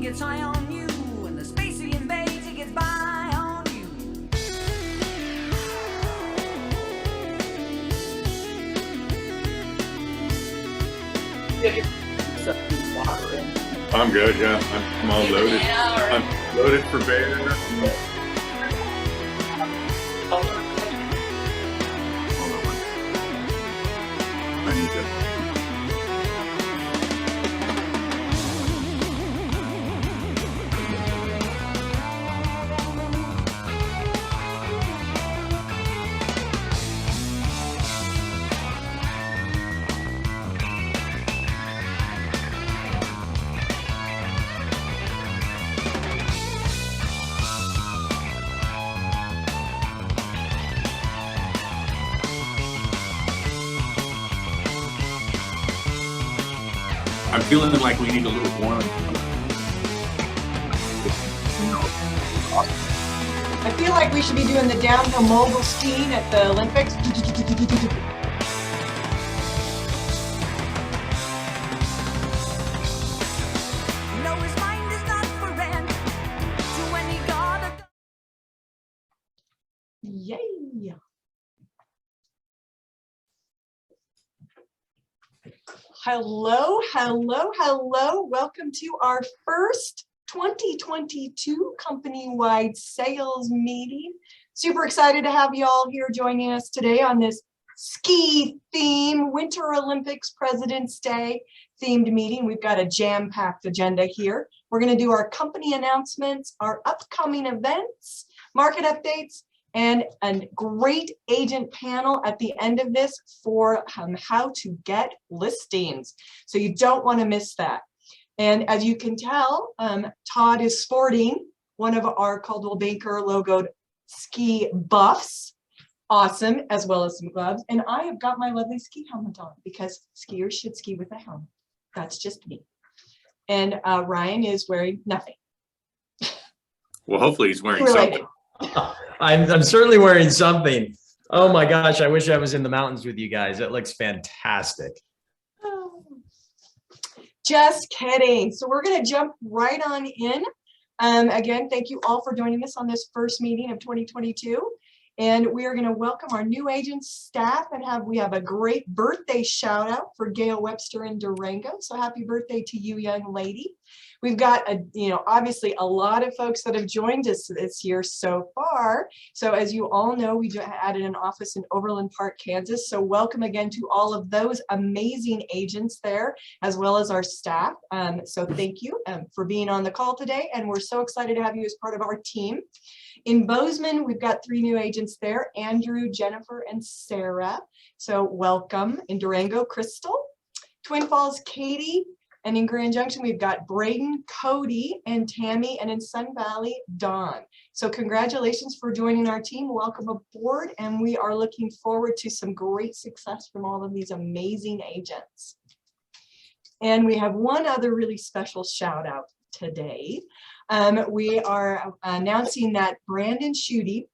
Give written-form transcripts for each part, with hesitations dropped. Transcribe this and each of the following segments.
gets high on you, and the space he invades, he gets by on you. I'm good, yeah. I'm all loaded. I'm loaded for bear. Hold on. I need to. I'm feeling like we need a little warm. I feel like we should be doing the downhill mogul skiing at the Olympics. No, his mind is not for rent. To any god. Yay! Hello, hello, hello. Welcome to our first 2022 company-wide sales meeting. Super excited to have you all here joining us today on this ski theme Winter Olympics President's Day themed meeting. We've got a jam-packed agenda here. We're going to do our company announcements, our upcoming events, market updates, and a great agent panel at the end of this for how to get listings. So you don't want to miss that. And as you can tell, Todd is sporting one of our Coldwell Banker logoed ski buffs. Awesome, as well as some gloves. And I have got my lovely ski helmet on because skiers should ski with a helmet. That's just me. And Ryan is wearing nothing. Well, hopefully he's wearing Related. something. I'm certainly wearing something. Oh my gosh, I wish I was in the mountains with you guys. It looks fantastic. Oh. Just kidding. So we're going to jump right on in. Again, thank you all for joining us on this first meeting of 2022. And we are going to welcome our new agents, staff, and we have a great birthday shout out for Gail Webster in Durango. So happy birthday to you, young lady. We've got obviously a lot of folks that have joined us this year so far. So as you all know, we added an office in Overland Park, Kansas. So welcome again to all of those amazing agents there, as well as our staff. So thank you for being on the call today. And we're so excited to have you as part of our team. In Bozeman, we've got 3 new agents there, Andrew, Jennifer, and Sarah. So welcome. In Durango, Crystal. Twin Falls, Katie. And in Grand Junction, we've got Braden, Cody, and Tammy, and in Sun Valley, Dawn. So congratulations for joining our team. Welcome aboard, and we are looking forward to some great success from all of these amazing agents. And we have one other really special shout out today. We are announcing that Brandon Schutte,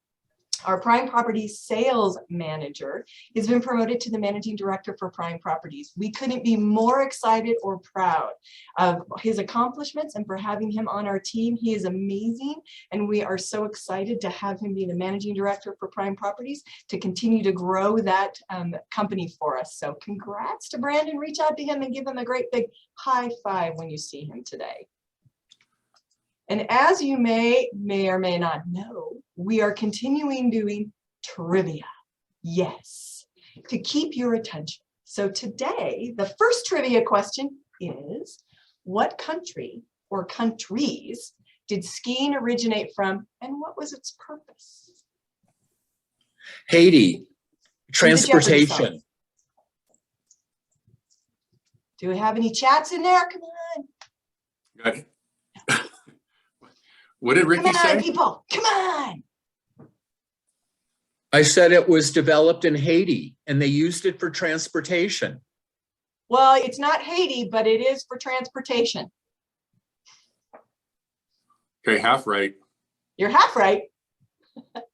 our Prime Properties sales manager, has been promoted to the managing director for Prime Properties. We couldn't be more excited or proud of his accomplishments and for having him on our team. He is amazing, and we are so excited to have him be the managing director for Prime Properties to continue to grow that company for us. So congrats to Brandon. Reach out to him and give him a great big high five when you see him today. And as you may or may not know, we are continuing doing trivia. Yes, to keep your attention. So today, the first trivia question is, what country or countries did skiing originate from, and what was its purpose? Haiti, transportation. Do we have any chats in there? Come on. Okay. What did Ricky Come on, say? people. Come on. I said it was developed in Haiti and they used it for transportation. Well, it's not Haiti, but it is for transportation. Okay, half right. You're half right. Come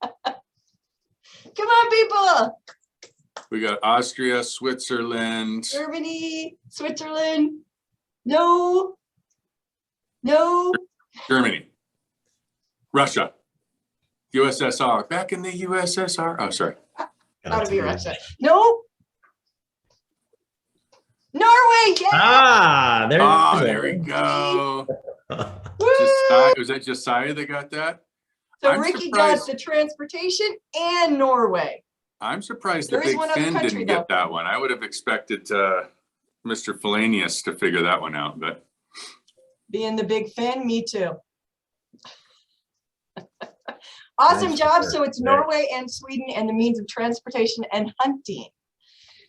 on, people. We got Austria, Switzerland. Germany, Switzerland. No. No. Germany. Russia. USSR. Back in the USSR. Oh, sorry. Gotta be Russia. No. Norway. Yeah. Ah, there. Oh, there we go. Woo! Was that Josiah that got that? So I'm Ricky surprised- got the transportation and Norway. I'm surprised There that is Big one other Finn country, didn't get that one. I would have expected Mr. Felanius to figure that one out, but Being the big fan, me too. Awesome Nice job. work. So it's Great. Norway and Sweden and the means of transportation and hunting.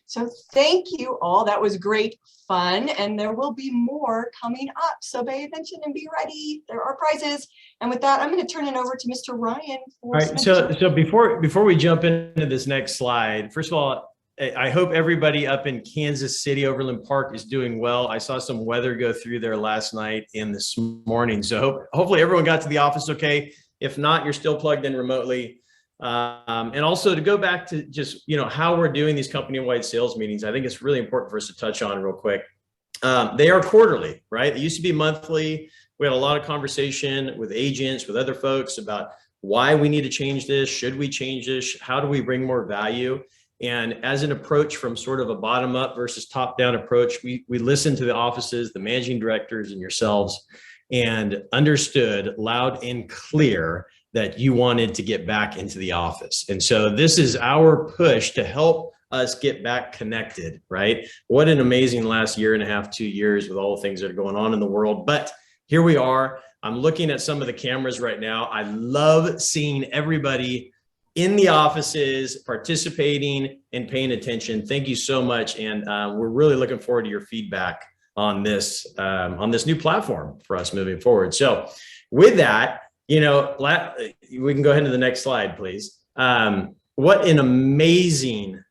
So thank you all. That was great fun. And there will be more coming up. So pay attention and be ready. There are prizes. And with that, I'm going to turn it over to Mr. Ryan. For All right, so before we jump into this next slide, first of all, I hope everybody up in Kansas City, Overland Park, is doing well. I saw some weather go through there last night and this morning. So hopefully everyone got to the office okay. If not, you're still plugged in remotely. And also to go back to just, how we're doing these company-wide sales meetings, I think it's really important for us to touch on real quick. They are quarterly, right? They used to be monthly. We had a lot of conversation with agents, with other folks about why we need to change this. Should we change this? How do we bring more value? And as an approach from sort of a bottom up versus top down approach, we listened to the offices, the managing directors and yourselves, and understood loud and clear that you wanted to get back into the office. And so this is our push to help us get back connected, right? What an amazing last year and a half, 2 years with all the things that are going on in the world. But here we are. I'm looking at some of the cameras right now. I love seeing everybody in the offices participating and paying attention. Thank you so much. And we're really looking forward to your feedback on this new platform for us moving forward. So with that, we can go ahead to the next slide, please. What an amazing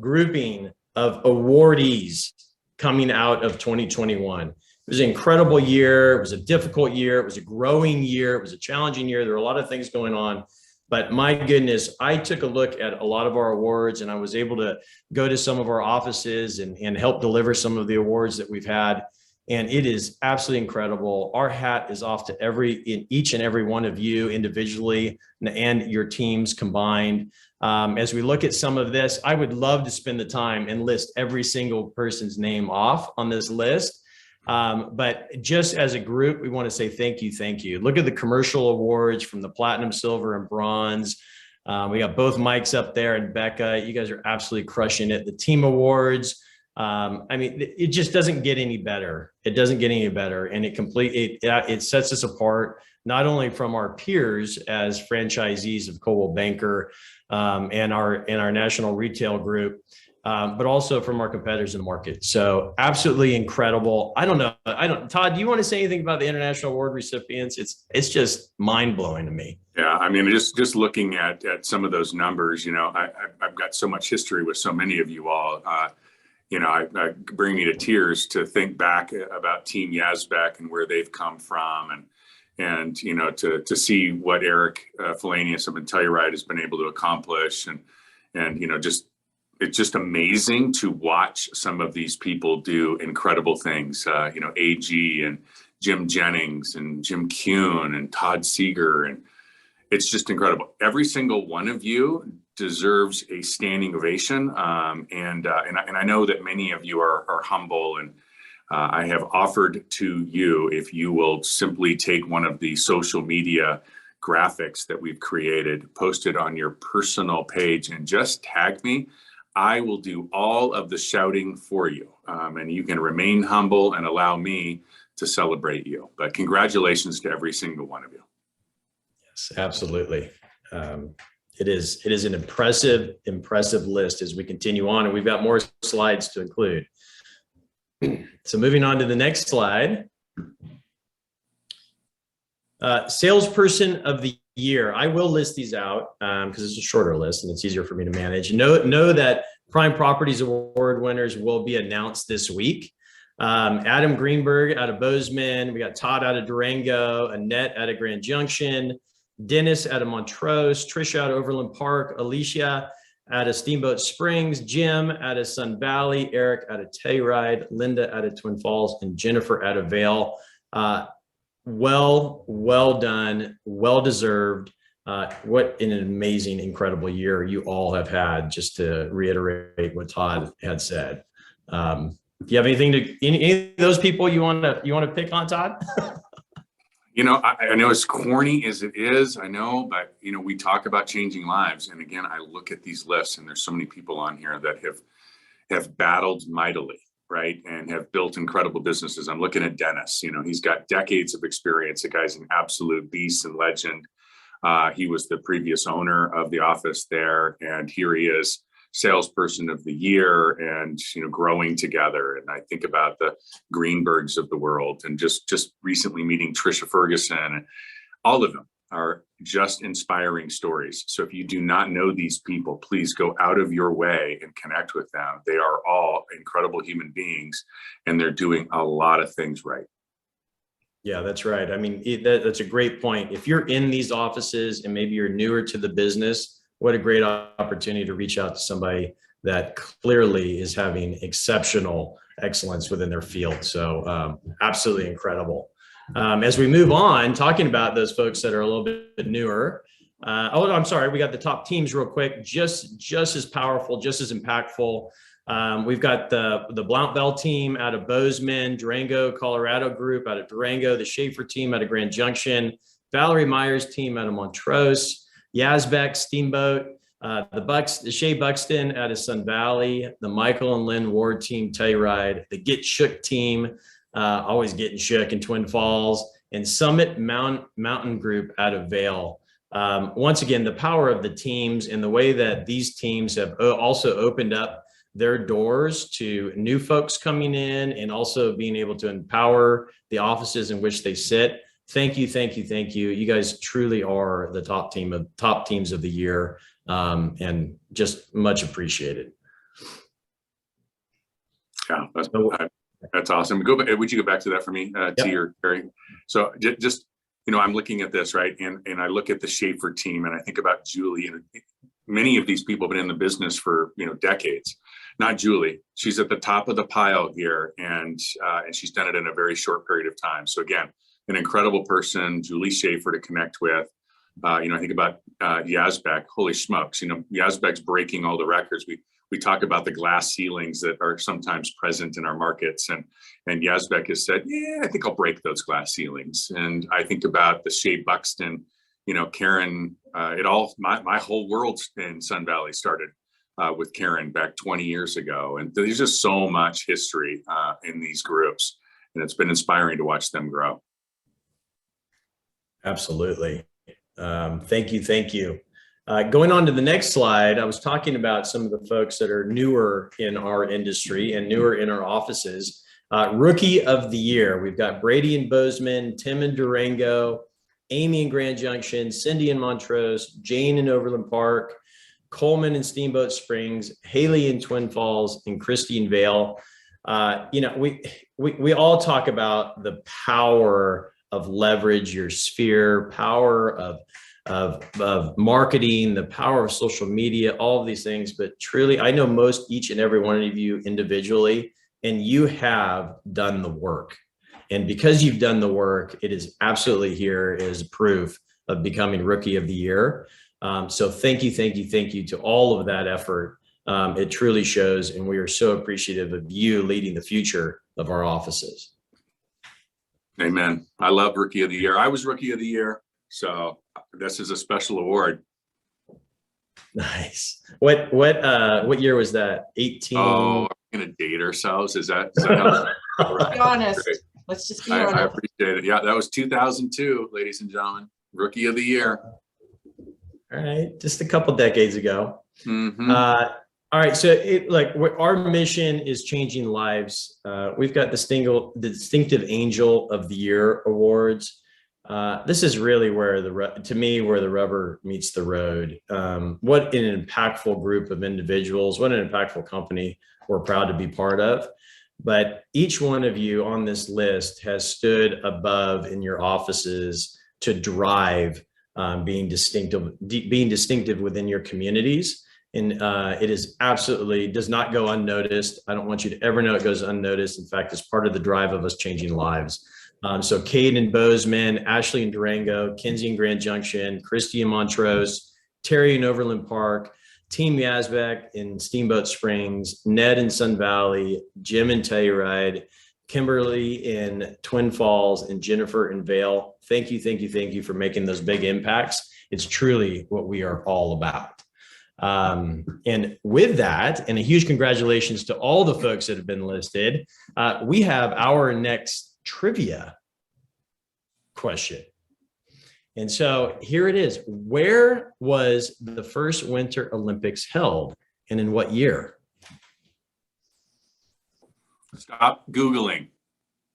grouping of awardees coming out of 2021. It was an incredible year. It was a difficult year. It was a growing year. It was a challenging year. There were a lot of things going on. But my goodness, I took a look at a lot of our awards and I was able to go to some of our offices and help deliver some of the awards that we've had. And it is absolutely incredible. Our hat is off to each and every one of you individually and your teams combined. As we look at some of this, I would love to spend the time and list every single person's name off on this list. But just as a group, we want to say thank you, thank you. Look at the commercial awards from the platinum, silver, and bronze. We got both mics up there, and Becca, you guys are absolutely crushing it. The team awards. It just doesn't get any better. It doesn't get any better. And it sets us apart, not only from our peers as franchisees of Coldwell Banker and our national retail group, but also from our competitors in the market. So absolutely incredible. I don't know. Todd, do you want to say anything about the international award recipients? It's just mind blowing to me. Yeah, just looking at some of those numbers, I've got so much history with so many of you all. I bring me to tears to think back about Team Yazbek and where they've come from, and to see what Eric Felanius of Telluride has been able to accomplish, and it's just amazing to watch some of these people do incredible things. AG and Jim Jennings and Jim Kuhn and Todd Seeger, and it's just incredible. Every single one of you deserves a standing ovation. And I know that many of you are humble, and I have offered to you, if you will simply take one of the social media graphics that we've created, post it on your personal page and just tag me, I will do all of the shouting for you. And you can remain humble and allow me to celebrate you. But congratulations to every single one of you. Yes, absolutely. It is an impressive list as we continue on, and we've got more slides to include. So moving on to the next slide. Salesperson of the year. I will list these out because it's a shorter list and it's easier for me to manage. Know that Prime Properties Award winners will be announced this week. Adam Greenberg out of Bozeman. We got Todd out of Durango, Annette out of Grand Junction, Dennis out of Montrose, Trisha out of Overland Park, Alicia out of Steamboat Springs, Jim out of Sun Valley, Eric out of Telluride, Linda out of Twin Falls, and Jennifer out of Vail. Well done, well deserved. What an amazing, incredible year you all have had, just to reiterate what Todd had said. Do you have anything to, any of those people you want to pick on, Todd? I know as corny as it is, I know, but we talk about changing lives. And again, I look at these lists and there's so many people on here that have battled mightily, right? And have built incredible businesses. I'm looking at Dennis, he's got decades of experience. The guy's an absolute beast and legend. He was the previous owner of the office there. And here he is, salesperson of the year, and growing together. And I think about the Greenbergs of the world, and just recently meeting Trisha Ferguson. All of them are just inspiring stories. So if you do not know these people, please go out of your way and connect with them. They are all incredible human beings, and they're doing a lot of things right. Yeah, that's right. I mean, that's a great point. If you're in these offices and maybe you're newer to the business, what a great opportunity to reach out to somebody that clearly is having exceptional excellence within their field. So absolutely incredible. As we move on, talking about those folks that are a little bit newer. I'm sorry, we got the top teams real quick, just as powerful, just as impactful. We've got the Blount Bell team out of Bozeman, Durango, Colorado group out of Durango, the Schaefer team out of Grand Junction, Valerie Myers team out of Montrose, Yazbek Steamboat, the Shea Buxton out of Sun Valley, the Michael and Lynn Ward team Telluride, the Get Shook team, always getting shook in Twin Falls, and Summit Mountain Group out of Vail. Once again, the power of the teams and the way that these teams have also opened up their doors to new folks coming in, and also being able to empower the offices in which they sit. Thank you, thank you, thank you. You guys truly are the top teams of the year, and just much appreciated. Yeah, that's awesome. Would you go back to that for me, T or Terry? So just I'm looking at this, right, and I look at the Schaefer team, and I think about Julie, and many of these people have been in the business for decades. Not Julie. She's at the top of the pile here, and she's done it in a very short period of time. So again, an incredible person, Julie Schaefer, to connect with. I think about Yazbek. Holy smokes! Yazbek's breaking all the records. We talk about the glass ceilings that are sometimes present in our markets, and Yazbek has said, "Yeah, I think I'll break those glass ceilings." And I think about the Shea Buxton. Karen. My whole world in Sun Valley started with Karen back 20 years ago, and there's just so much history in these groups, and it's been inspiring to watch them grow. Absolutely. Thank you. Going on to the next slide, I was talking about some of the folks that are newer in our industry and newer in our offices. Rookie of the year, we've got Brady in Bozeman, Tim in Durango, Amy in Grand Junction, Cindy in Montrose, Jane in Overland Park, Coleman in Steamboat Springs, Haley in Twin Falls, and Christy in Vail. We all talk about the power of leverage your sphere, power of marketing, the power of social media, all of these things. But truly, I know each and every one of you individually, and you have done the work. And because you've done the work, it is absolutely here as proof of becoming Rookie of the Year. So thank you to all of that effort. It truly shows, and we are so appreciative of you leading the future of our offices. Amen. I love Rookie of the Year. I was Rookie of the Year, so this is a special award. Nice. What year was that? 18? Oh, we're gonna date ourselves. Is that how Be honest. Great. Let's just be I honest. appreciate it. Yeah, that was 2002, ladies and gentlemen. Rookie of the Year. All right, just a couple decades ago. Mm-hmm. All right, so our mission is changing lives. We've got the Distinctive Angel of the Year awards. This is really where the rubber meets the road. What an impactful group of individuals, what an impactful company we're proud to be part of. But each one of you on this list has stood above in your offices to drive being distinctive within your communities. And it is absolutely does not go unnoticed. I don't want you to ever know it goes unnoticed. In fact, it's part of the drive of us changing lives. So Cade and Bozeman, Ashley and Durango, Kinsey and Grand Junction, Christy and Montrose, Terry in Overland Park, Team Yazbek in Steamboat Springs, Ned in Sun Valley, Jim in Telluride, Kimberly in Twin Falls, and Jennifer in Vale. Thank you for making those big impacts. It's truly what we are all about. And with that, and a huge congratulations to all the folks that have been listed, we have our next trivia question. And so here it is. Where was the first Winter Olympics held and in what year? Stop Googling.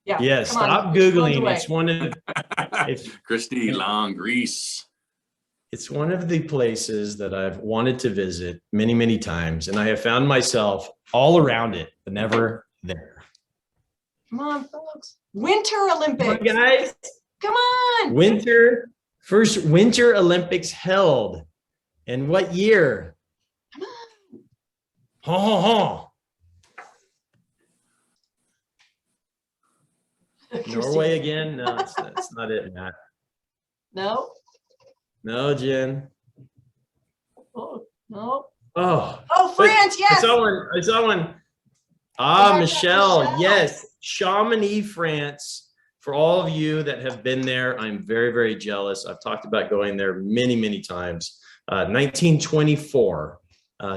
Yeah. Yes, come on, stop months Googling. away. It's one of Christy Long, Greece. it's one of the places that I've wanted to visit many, many times, and I have found myself all around it, but never there. Come on, folks. Winter Olympics. Come on, guys. Come on. First Winter Olympics held. In what year? Come on. Ho, ho, ho. Norway again? No, that's not it, Matt. No. No, Jen. Oh, no. Oh, Oh, France. Yes. I saw one. Yeah, Michelle. Michelle. Yes. Chamonix, France. For all of you that have been there, I'm very, very jealous. I've talked about going there many, many times. 1924,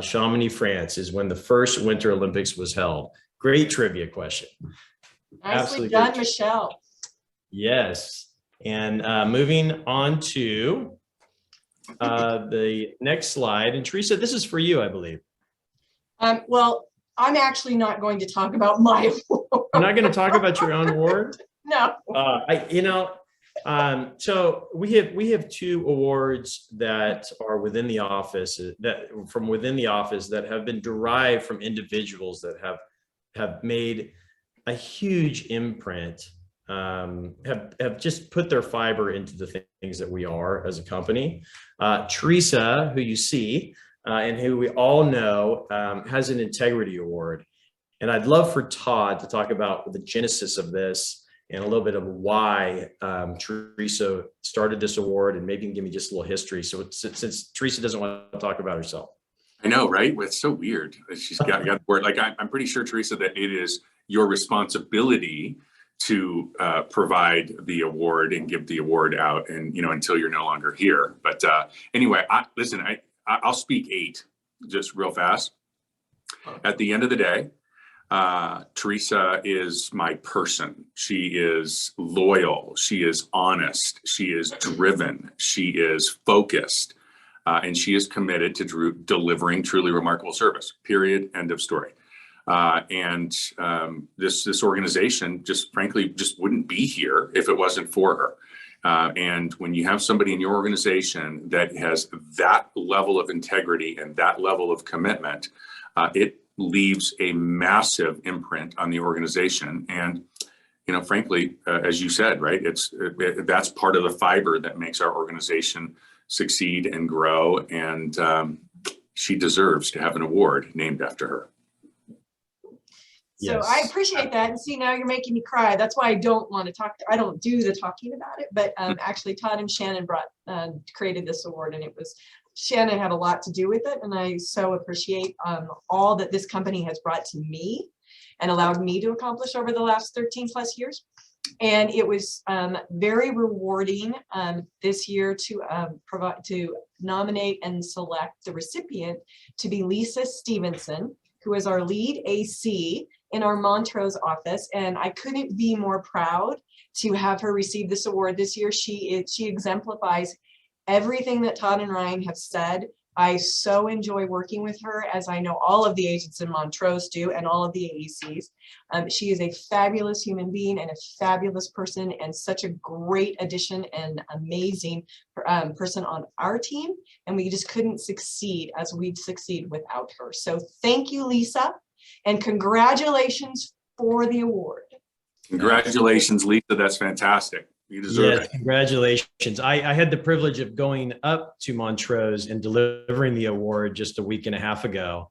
Chamonix, France is when the first Winter Olympics was held. Great trivia question. Nicely Absolutely done, great. Michelle. Yes. And moving on to the next slide. And Teresa, this is for you, I believe. Well, I'm actually not going to talk about my award. You're not going to talk about your own award? No. So we have two awards that are within the office that have been derived from individuals that have made a huge imprint, have just put their fiber into the things that we are as a company. Teresa, who you see, and who we all know, has an integrity award. And I'd love for Todd to talk about the genesis of this and a little bit of why Teresa started this award, and maybe you can give me just a little history. So since Teresa doesn't want to talk about herself. I know, right? It's so weird. She's got the word. Like I'm pretty sure, Teresa, that it is your responsibility to provide the award and give the award out, and until you're no longer here. But anyway, listen. I'll speak 8 just real fast. At the end of the day, Teresa is my person. She is loyal. She is honest. She is driven. She is focused. And she is committed to delivering truly remarkable service, period, end of story. This organization just frankly just wouldn't be here if it wasn't for her. And when you have somebody in your organization that has that level of integrity and that level of commitment, it leaves a massive imprint on the organization. And, frankly, as you said, right, that's part of the fiber that makes our organization succeed and grow. And she deserves to have an award named after her. So Yes. I appreciate that. And see, now you're making me cry. That's why I don't want to talk. I don't do the talking about it. But actually, Todd and Shannon created this award, and Shannon had a lot to do with it. And I so appreciate all that this company has brought to me and allowed me to accomplish over the last 13 plus years. And it was very rewarding this year to nominate and select the recipient to be Lisa Stevenson, who is our lead AC in our Montrose office. And I couldn't be more proud to have her receive this award this year. She exemplifies everything that Todd and Ryan have said. I so enjoy working with her, as I know all of the agents in Montrose do, and all of the AECs. She is a fabulous human being and a fabulous person, and such a great addition and amazing person on our team. And we just couldn't succeed as we'd succeed without her. So thank you, Lisa, and congratulations for the award. Congratulations, Lisa. That's fantastic. You deserve it. Congratulations. I had the privilege of going up to Montrose and delivering the award just a week and a half ago.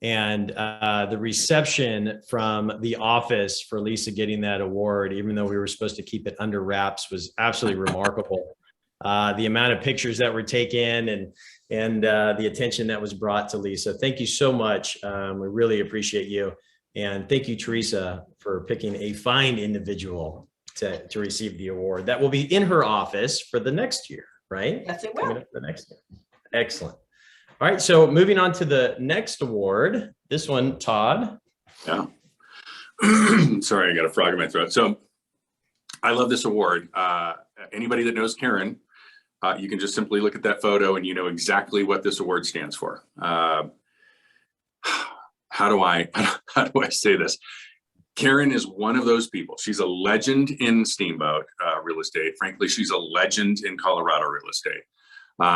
And the reception from the office for Lisa getting that award, even though we were supposed to keep it under wraps, was absolutely remarkable. The amount of pictures that were taken and the attention that was brought to Lisa. Thank you so much. We really appreciate you. And thank you, Teresa, for picking a fine individual to receive the award. That will be in her office for the next year, right? Yes, it Coming will. up for the next year. Excellent. All right, so moving on to the next award. This one, Todd. Yeah. Sorry, I got a frog in my throat. So I love this award. Anybody that knows Karen, you can just simply look at that photo and you know exactly what this award stands for. How do I say this? Karen is one of those people. She's a legend in Steamboat real estate. Frankly, she's a legend in Colorado real estate.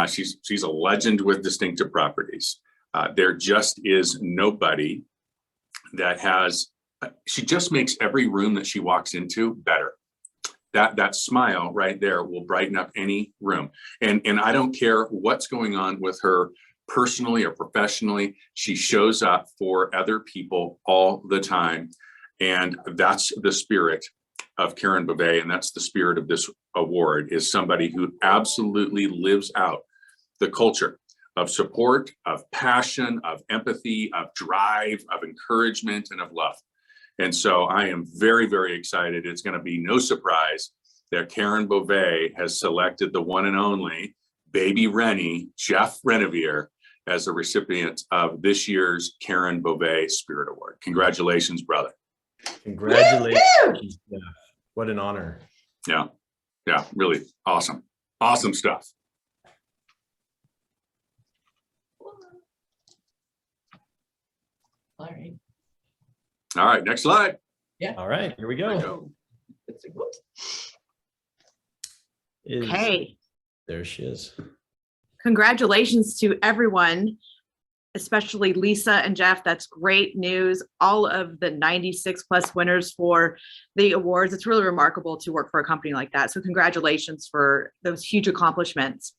She's a legend with Distinctive Properties. There just is nobody that has, she just makes every room that she walks into better. That smile right there will brighten up any room. And I don't care what's going on with her personally or professionally, she shows up for other people all the time. And that's the spirit of Karen Beauvais, and that's the spirit of this award, is somebody who absolutely lives out the culture of support, of passion, of empathy, of drive, of encouragement, and of love. And so I am very, very excited. It's going to be no surprise that Karen Beauvais has selected the one and only baby Rennie, Jeff Renevier, as the recipient of this year's Karen Beauvais Spirit Award. Congratulations, brother. Congratulations, Jeff. What an honor. Yeah, really awesome. Awesome stuff. All right. All right, next slide. All right, here we go. Whoops. Okay, There she is. congratulations to everyone, especially Lisa and Jeff. That's great news. All of the 96 plus winners for the awards. It's really remarkable to work for a company like that. So congratulations for those huge accomplishments.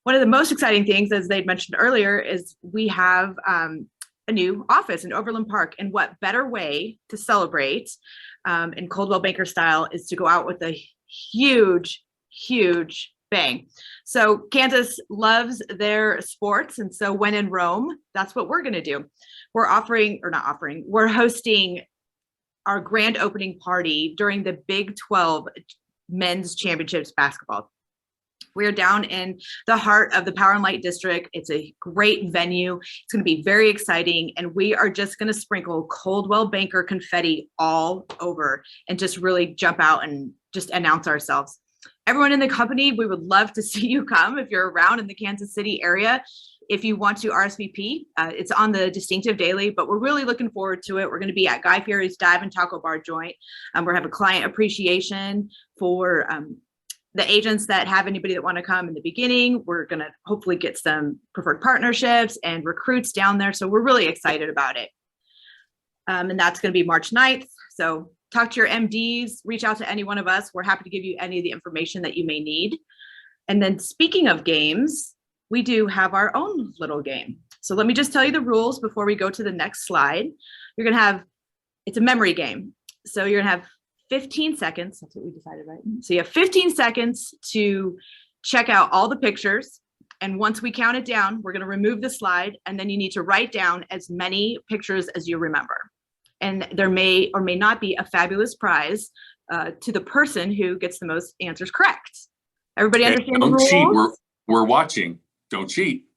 One of the most exciting things, as they'd mentioned earlier, is we have a new office in Overland Park. And what better way to celebrate in Coldwell Banker style is to go out with a huge bang. So Kansas loves their sports. And so when in Rome, that's what we're going to do. We're we're hosting our grand opening party during the Big 12 Men's Championships basketball. We're down in the heart of the Power and Light District. It's a great venue. It's going to be very exciting. And we are just going to sprinkle Coldwell Banker confetti all over and just really jump out and just announce ourselves. Everyone in the company, we would love to see you come if you're around in the Kansas City area. If you want to RSVP, it's on the Distinctive Daily, but we're really looking forward to it. We're going to be at Guy Fieri's Dive and Taco Bar joint. We're going to have a client appreciation for the agents that have anybody that want to come in the beginning. We're going to hopefully get some preferred partnerships and recruits down there. So we're really excited about it. And that's going to be March 9th. So talk to your MDs, reach out to any one of us. We're happy to give you any of the information that you may need. And then speaking of games, we do have our own little game. So let me just tell you the rules before we go to the next slide. You're going to have, it's a memory game. So you're going to have 15 seconds. That's what we decided, right? So you have 15 seconds to check out all the pictures. And once we count it down, we're going to remove the slide. And then you need to write down as many pictures as you remember. And there may or may not be a fabulous prize to the person who gets the most answers correct. Everybody understand the rules? Don't cheat. We're watching. Don't cheat.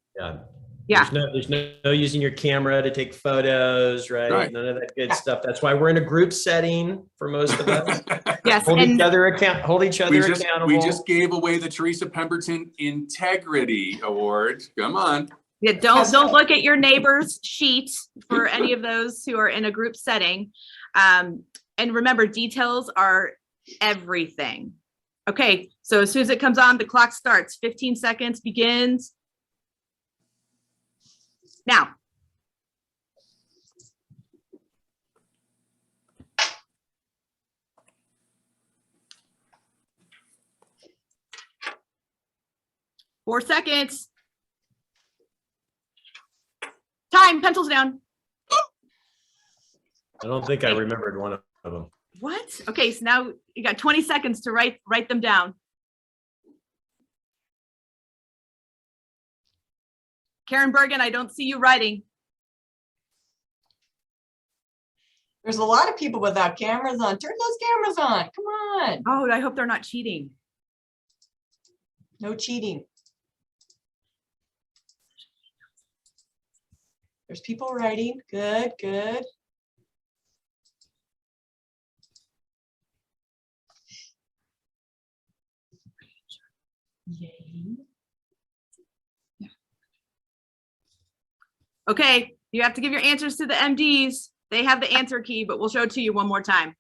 Yeah. There's no using your camera to take photos, right? Right. None of that good stuff. That's why we're in a group setting for most of us. Yes. Hold And each other accountable. We just gave away the Teresa Pemberton Integrity Award. Come on. yeah, don't look at your neighbor's sheet for any of those who are in a group setting. And remember, details are everything. Okay, so as soon as it comes on, the clock starts. 15 seconds begins now. Four seconds. Time, pencils down. don't think I remembered one of them. What? Okay, so now you got 20 seconds to write them down. Karen Bergen, I don't see you writing. There's a lot of people without cameras on. Turn those cameras on. Come on. Oh, I hope they're not cheating. No cheating. There's people writing. Good, good. Yay. Okay, you have to give your answers to the MDs. They have the answer key, but we'll show it to you one more time.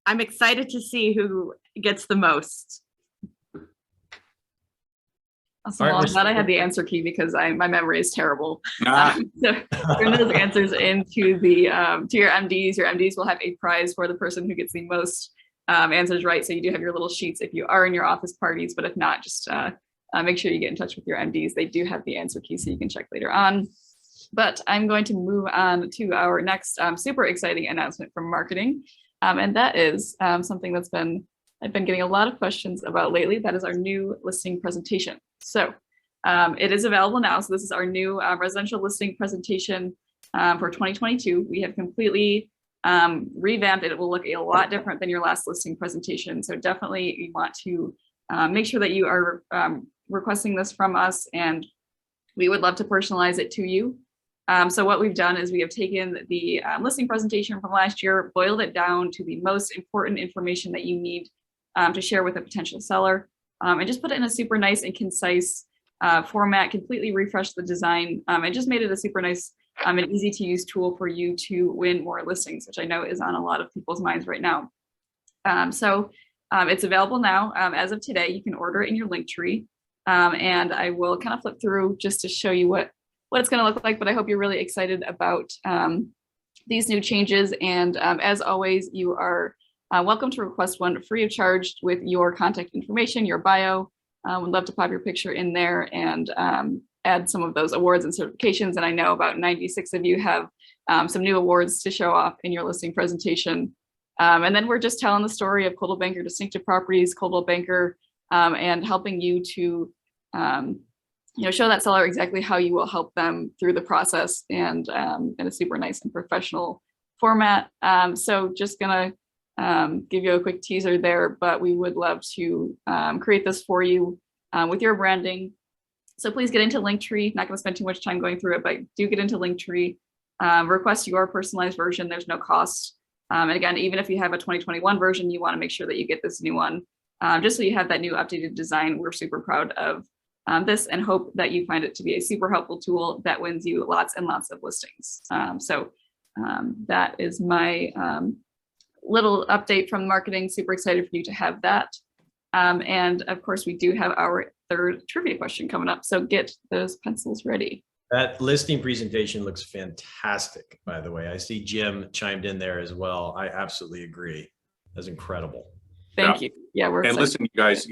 I'm excited to see who gets the most. Awesome. All right, Well, I'm glad I Miss- had the answer key because my memory is terrible. Ah, So turn those answers into the to your MDs. Your MDs will have a prize for the person who gets the most answers right. So you do have your little sheets if you are in your office parties, but if not, just make sure you get in touch with your MDs. They do have the answer key, so you can check later on. But I'm going to move on to our next super exciting announcement from marketing, and that is something that's I've been getting a lot of questions about lately. That is our new listing presentation. So it is available now. So this is our new residential listing presentation for 2022. We have completely revamped it. It will look a lot different than your last listing presentation. So definitely you want to make sure that you are requesting this from us, and we would love to personalize it to you. So what we've done is we have taken the listing presentation from last year, boiled it down to the most important information that you need to share with a potential seller, and just put it in a super nice and concise format, completely refreshed the design, and just made it a super nice and easy to use tool for you to win more listings, which I know is on a lot of people's minds right now. So it's available now. As of today, you can order it in your Linktree, and I will kind of flip through just to show you what it's going to look like, but I hope you're really excited about these new changes. And as always, you are welcome to request one free of charge with your contact information, your bio. Would love to pop your picture in there and add some of those awards and certifications. And I know about 96 of you have some new awards to show off in your listing presentation. And then we're just telling the story of Coldwell Banker Distinctive Properties, Coldwell Banker, and helping you to show that seller exactly how you will help them through the process, and in a super nice and professional format. So just gonna give you a quick teaser there, but we would love to create this for you with your branding. So please get into Linktree. Not going to spend too much time going through it, but do get into Linktree. Request your personalized version. There's no cost. And again, even if you have a 2021 version, you want to make sure that you get this new one, just so you have that new updated design. We're super proud of this and hope that you find it to be a super helpful tool that wins you lots and lots of listings. So that is my little update from marketing. Super excited for you to have that. And of course, we do have our third trivia question coming up. So get those pencils ready. That listing presentation looks fantastic, by the way. I see Jim chimed in there as well. I absolutely agree. That's incredible. Thank you. Yeah, we're and excited. listen, you guys,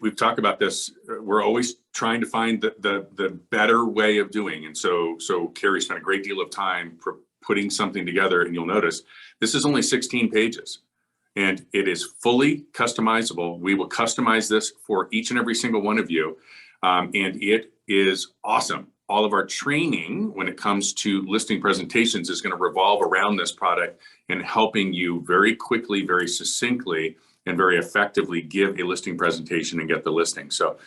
we've talked about this. We're always trying to find the better way of doing. And so Carrie spent a great deal of time putting something together, and you'll notice this is only 16 pages. And it is fully customizable. We will customize this for each and every single one of you. And it is awesome. All of our training when it comes to listing presentations is going to revolve around this product and helping you very quickly, very succinctly, and very effectively give a listing presentation and get the listing. So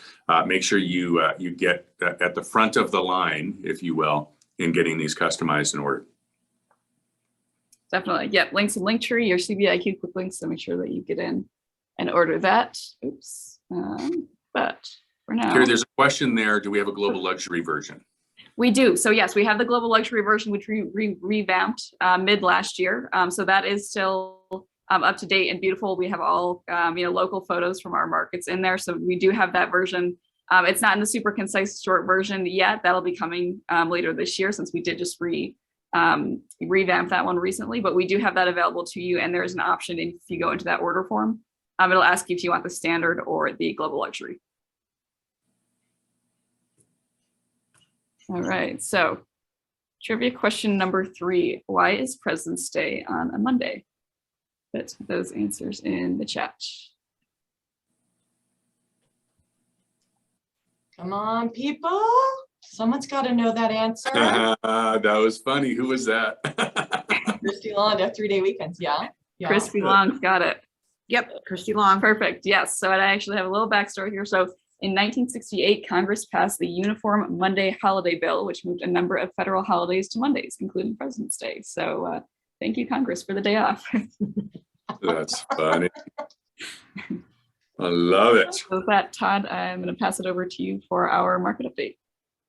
make sure you get at the front of the line, if you will, in getting these customized and ordered. Definitely. Yep. Links in Linktree, your CBIQ quick links. So make sure that you get in and order that. Oops. But for now. Carrie, there's a question there. Do we have a global luxury version? We do. So yes, we have the global luxury version, which we revamped mid last year. So that is still up to date and beautiful. We have all local photos from our markets in there. So we do have that version. It's not in the super concise short version yet. That'll be coming later this year, since we did just revamp that one recently, but we do have that available to you. And there's an option if you go into that order form, it'll ask you if you want the standard or the global luxury. All right, so trivia question number 3. Why is President's Day on a Monday? Put those answers in the chat. Come on, people. Someone's got to know that answer. That was funny. Who was that? Christy Londa, 3-day weekends. Yeah. Yeah. Christy Long's got it. Yep, Christy Long. Perfect. Yes. So I actually have a little backstory here. So in 1968, Congress passed the Uniform Monday Holiday Bill, which moved a number of federal holidays to Mondays, including President's Day. So thank you, Congress, for the day off. That's funny. I love it. So with that, Todd, I'm going to pass it over to you for our market update.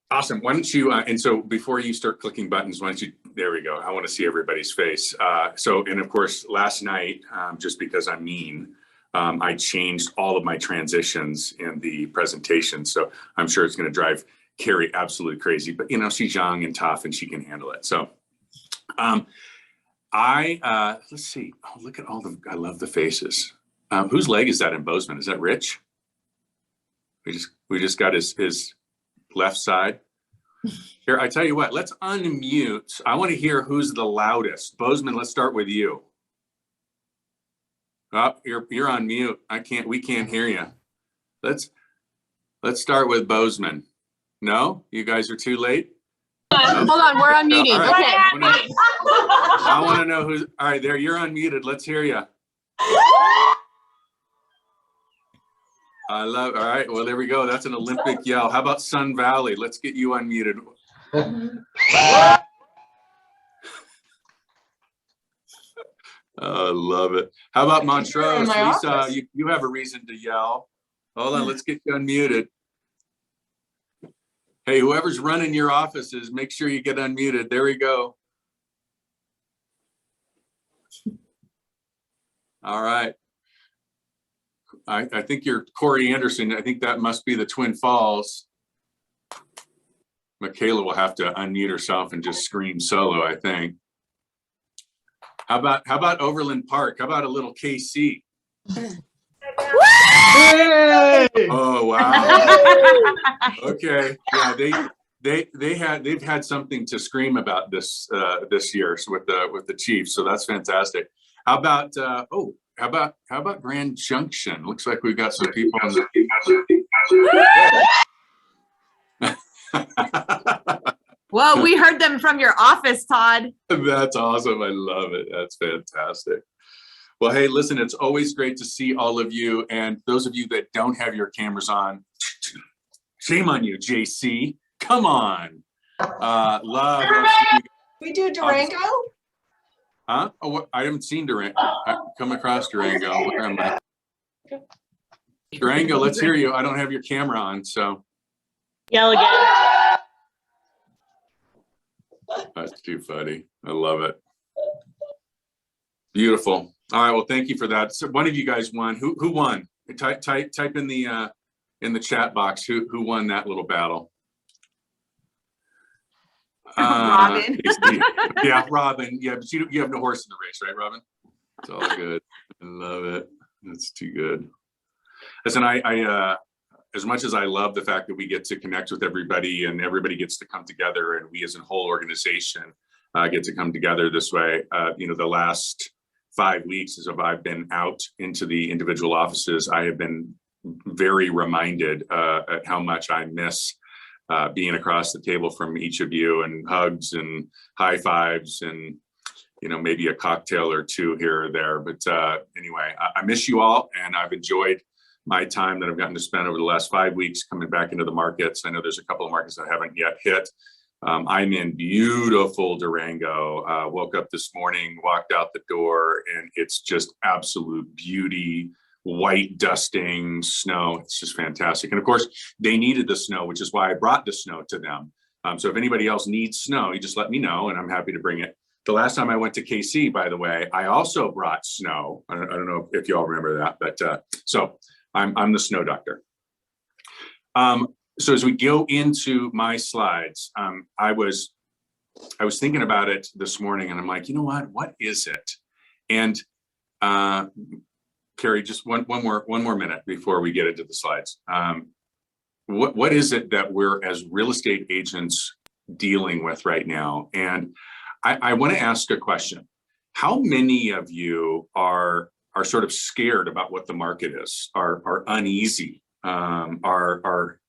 Awesome. Why don't you, and so before you start clicking buttons, why don't you, there we go. I want to see everybody's face. And of course, last night, just because I'm mean, I changed all of my transitions in the presentation. So I'm sure it's going to drive Carrie absolutely crazy, but she's young and tough and she can handle it. So let's see. Oh, look at all I love the faces. Whose leg is that in Bozeman? Is that Rich? We just got his left side. Here, I tell you what, let's unmute. I want to hear who's the loudest. Bozeman, let's start with you. Oh, you're on mute. We can't hear you. Let's start with Bozeman. No, you guys are too late. Hold on, we're unmuting. All right. Okay. I want to know who's, all right, there, you're unmuted. Let's hear you. All right, well, there we go. That's an Olympic yell. How about Sun Valley? Let's get you unmuted. I love it. How about Montrose? Lisa, you have a reason to yell. Hold on, let's get you unmuted. Hey, whoever's running your offices, make sure you get unmuted. There we go. All right. I think you're Corey Anderson. I think that must be the Twin Falls. Michaela will have to unmute herself and just scream solo, I think. How about Overland Park? How about a little KC? Oh wow. Okay. Yeah, they've had something to scream about this year with the Chiefs. So that's fantastic. How about how about Grand Junction? Looks like we've got some people on the Well, we heard them from your office, Todd. That's awesome. I love it. That's fantastic. Well, hey, listen, it's always great to see all of you. And those of you that don't have your cameras on, shame on you, JC. Come on. Love. We do Durango? Huh? Oh, I haven't seen Durango. I've come across Durango. Where am I? Durango, let's hear you. I don't have your camera on, so. Yell again. That's too funny. I love it. Beautiful. All right. Well, thank you for that. So one of you guys won. Who won? Type in the chat box. Who won that little battle? Robin. Yeah, Robin. Yeah, but you have no horse in the race, right, Robin? It's all good. I love it. That's too good. Listen, I as much as I love the fact that we get to connect with everybody and everybody gets to come together and we as a whole organization get to come together this way, the last 5 weeks as I've been out into the individual offices, I have been very reminded at how much I miss being across the table from each of you and hugs and high fives and, maybe a cocktail or two here or there. But anyway, I miss you all and I've enjoyed my time that I've gotten to spend over the last 5 weeks coming back into the markets. I know there's a couple of markets that I haven't yet hit. I'm in beautiful Durango. Woke up this morning, walked out the door, and it's just absolute beauty. White dusting, snow. It's just fantastic. And of course, they needed the snow, which is why I brought the snow to them. So if anybody else needs snow, you just let me know, and I'm happy to bring it. The last time I went to KC, by the way, I also brought snow. I don't know if you all remember that, but so I'm the snow doctor. So as we go into my slides, I was thinking about it this morning and I'm like, you know what is it? And Carrie, just one more minute before we get into the slides. What is it that we're as real estate agents dealing with right now. And I want to ask a question. How many of you are sort of scared about what the market is, are uneasy, are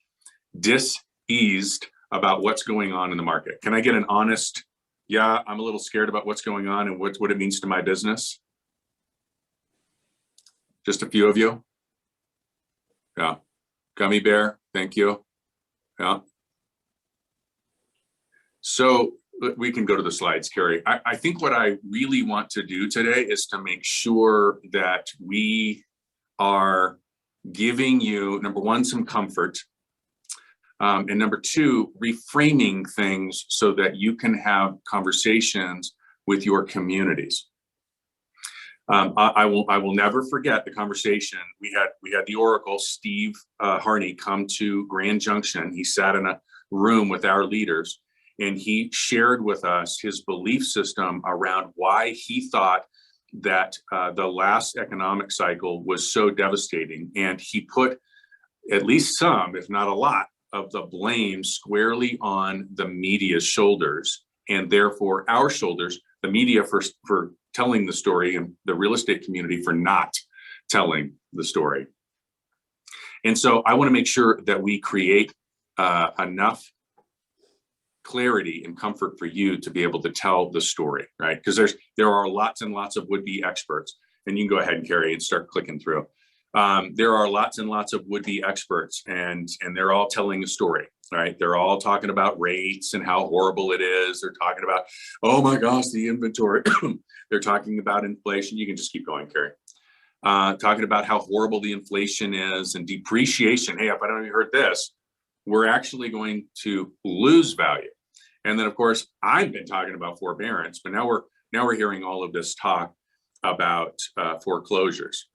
diseased about what's going on in the market? Can I get an honest, yeah, I'm a little scared about what's going on and what it means to my business? Just a few of you? Yeah. Gummy bear, thank you. Yeah. So we can go to the slides, Carrie. I think what I really want to do today is to make sure that we are giving you, number one, some comfort, and number two, reframing things so that you can have conversations with your communities. I will never forget the conversation we had the Oracle, Steve Harney, come to Grand Junction. He sat in a room with our leaders, and he shared with us his belief system around why he thought that the last economic cycle was so devastating. And he put at least some, if not a lot, of the blame squarely on the media's shoulders, and therefore our shoulders, the media for telling the story and the real estate community for not telling the story. And so I want to make sure that we create enough clarity and comfort for you to be able to tell the story, right? Because there are lots and lots of would-be experts, and you can go ahead and Carrie and start clicking through. There are lots and lots of would-be experts, and they're all telling a story, right? They're all talking about rates and how horrible it is. They're talking about, oh my gosh, the inventory. They're talking about inflation. You can just keep going, Carrie. Talking about how horrible the inflation is and depreciation. Hey, if I don't know if you heard this, we're actually going to lose value. And then of course, I've been talking about forbearance, but now we're hearing all of this talk about foreclosures.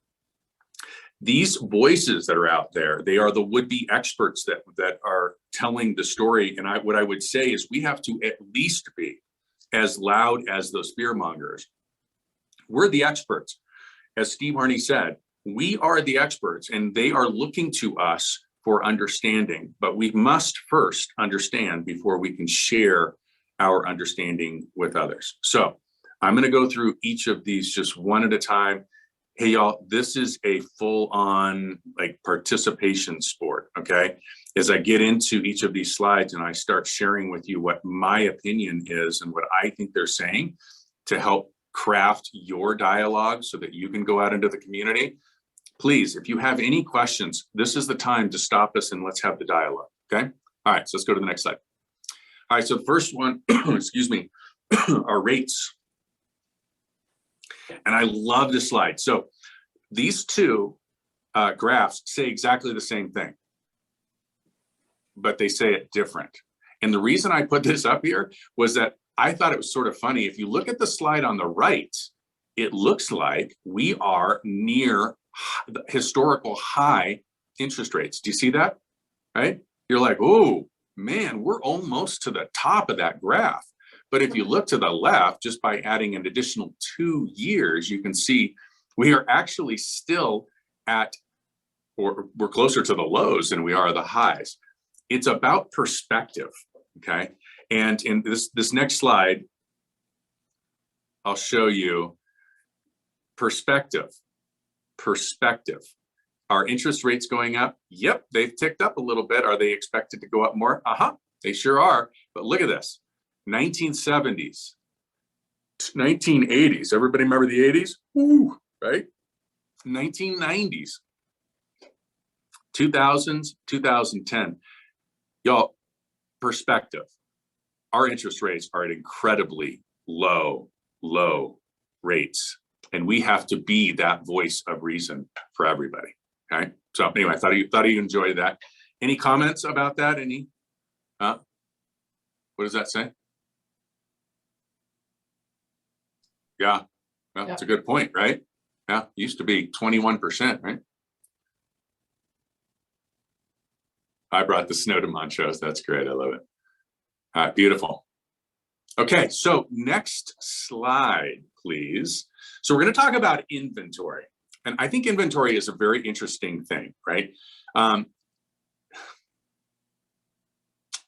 These voices that are out there, they are the would-be experts that are telling the story. And what I would say is we have to at least be as loud as those fear mongers. We're the experts. As Steve Harney said, we are the experts, and they are looking to us for understanding, but we must first understand before we can share our understanding with others. So I'm going to go through each of these just one at a time. Hey, y'all, this is a full-on like participation sport, okay? As I get into each of these slides and I start sharing with you what my opinion is and what I think they're saying to help craft your dialogue so that you can go out into the community, please, if you have any questions, this is the time to stop us and let's have the dialogue, okay? All right, so let's go to the next slide. All right, so the first one, excuse me, are rates. And I love this slide. So these two graphs say exactly the same thing, but they say it different. And the reason I put this up here was that I thought it was sort of funny. If you look at the slide on the right, it looks like we are near the historical high interest rates. Do you see that? Right? You're like, oh man, we're almost to the top of that graph. But if you look to the left, just by adding an additional 2 years, you can see we are actually still at, or we're closer to the lows than we are the highs. It's about perspective, okay? And in this next slide, I'll show you perspective. Perspective. Are interest rates going up? Yep, they've ticked up a little bit. Are they expected to go up more? They sure are. But look at this. 1970s, 1980s. Everybody remember the 80s? Woo, right? 1990s, 2000s, 2010. Y'all, perspective. Our interest rates are at incredibly low rates. And we have to be that voice of reason for everybody. Okay. So anyway, I thought you enjoyed that. Any comments about that? Any? What does that say? Yeah, well, that's a good point, right? Yeah, it used to be 21%, right? I brought the snow to Montrose. That's great. I love it. All right, beautiful. Okay, so next slide, please. So we're going to talk about inventory. And I think inventory is a very interesting thing, right?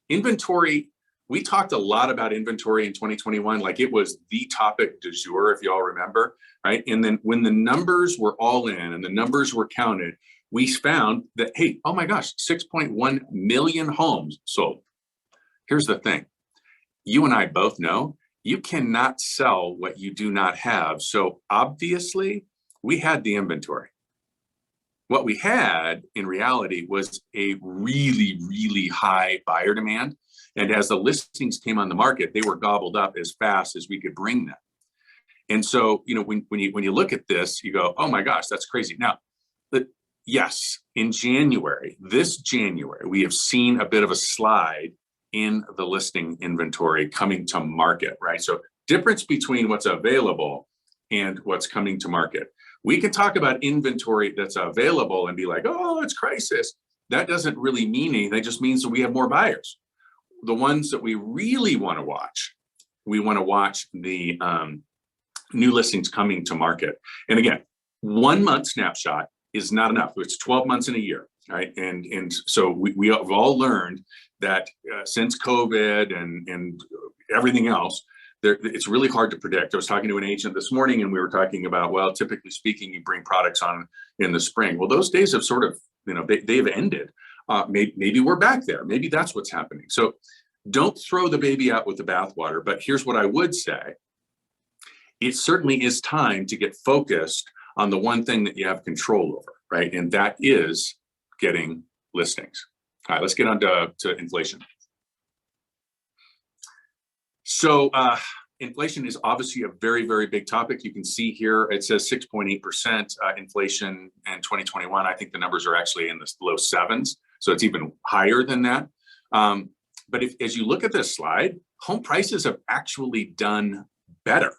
Inventory we talked a lot about inventory in 2021, like it was the topic du jour, if y'all remember, right? And then when the numbers were all in and the numbers were counted, we found that, hey, oh my gosh, 6.1 million homes sold. Here's the thing. You and I both know you cannot sell what you do not have. So obviously we had the inventory. What we had in reality was a really, really high buyer demand. And as the listings came on the market, they were gobbled up as fast as we could bring them. And so, you know, when you look at this, you go, oh my gosh, that's crazy. Now, yes, in January, this January, we have seen a bit of a slide in the listing inventory coming to market, right? So difference between what's available and what's coming to market. We can talk about inventory that's available and be like, oh, it's crisis. That doesn't really mean anything. It just means that we have more buyers. The ones that we really want to watch, we want to watch the new listings coming to market. And again, 1 month snapshot is not enough. It's 12 months in a year, right? And so we have all learned that since COVID and everything else, it's really hard to predict. I was talking to an agent this morning and we were talking about, well, typically speaking, you bring products on in the spring. Well, those days have sort of, you know, they've ended. Maybe we're back there. Maybe that's what's happening. So don't throw the baby out with the bathwater. But here's what I would say. It certainly is time to get focused on the one thing that you have control over, right? And that is getting listings. All right, let's get on to inflation. So inflation is obviously a very, very big topic. You can see here, it says 6.8% inflation in 2021. I think the numbers are actually in the low sevens. So it's even higher than that. But as you look at this slide, home prices have actually done better.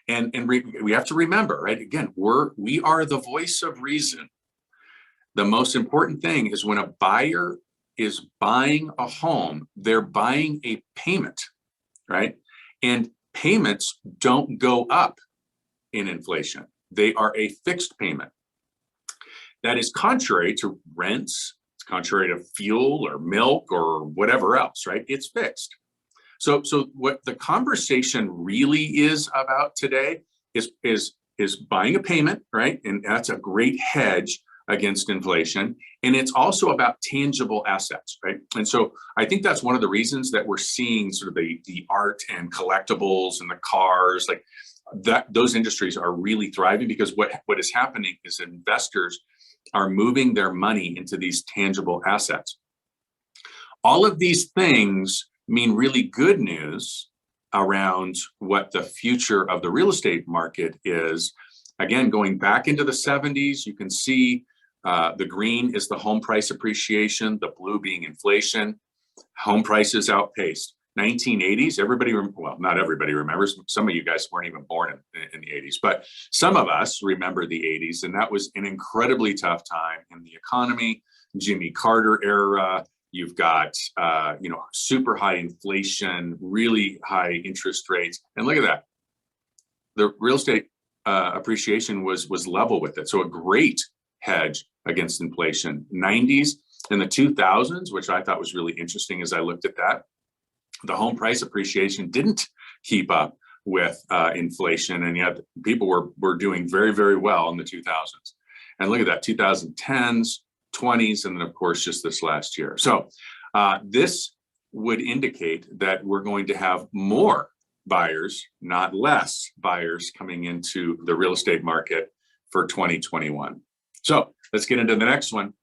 And we have to remember, right? Again, we are the voice of reason. The most important thing is when a buyer is buying a home, they're buying a payment, right? And payments don't go up in inflation. They are a fixed payment. That is contrary to rents, it's contrary to fuel or milk or whatever else, right? It's fixed. So what the conversation really is about today is buying a payment, right? And that's a great hedge against inflation. And it's also about tangible assets, right? And so I think that's one of the reasons that we're seeing sort of the art and collectibles and the cars, like that, those industries are really thriving because what is happening is investors are moving their money into these tangible assets. All of these things mean really good news around what the future of the real estate market is. Again, going back into the 70s, you can see the green is the home price appreciation, the blue being inflation. Home prices outpaced. 1980s, well, not everybody remembers. Some of you guys weren't even born in the 80s, but some of us remember the 80s, and that was an incredibly tough time in the economy. Jimmy Carter era. You've got, super high inflation, really high interest rates. And look at that. The real estate appreciation was level with it. So a great hedge against inflation. 90s and the 2000s, which I thought was really interesting as I looked at that. The home price appreciation didn't keep up with inflation. And yet people were doing very, very well in the 2000s. And look at that, 2010s, 20s, and then of course just this last year. So this would indicate that we're going to have more buyers, not less buyers, coming into the real estate market for 2021. So let's get into the next one.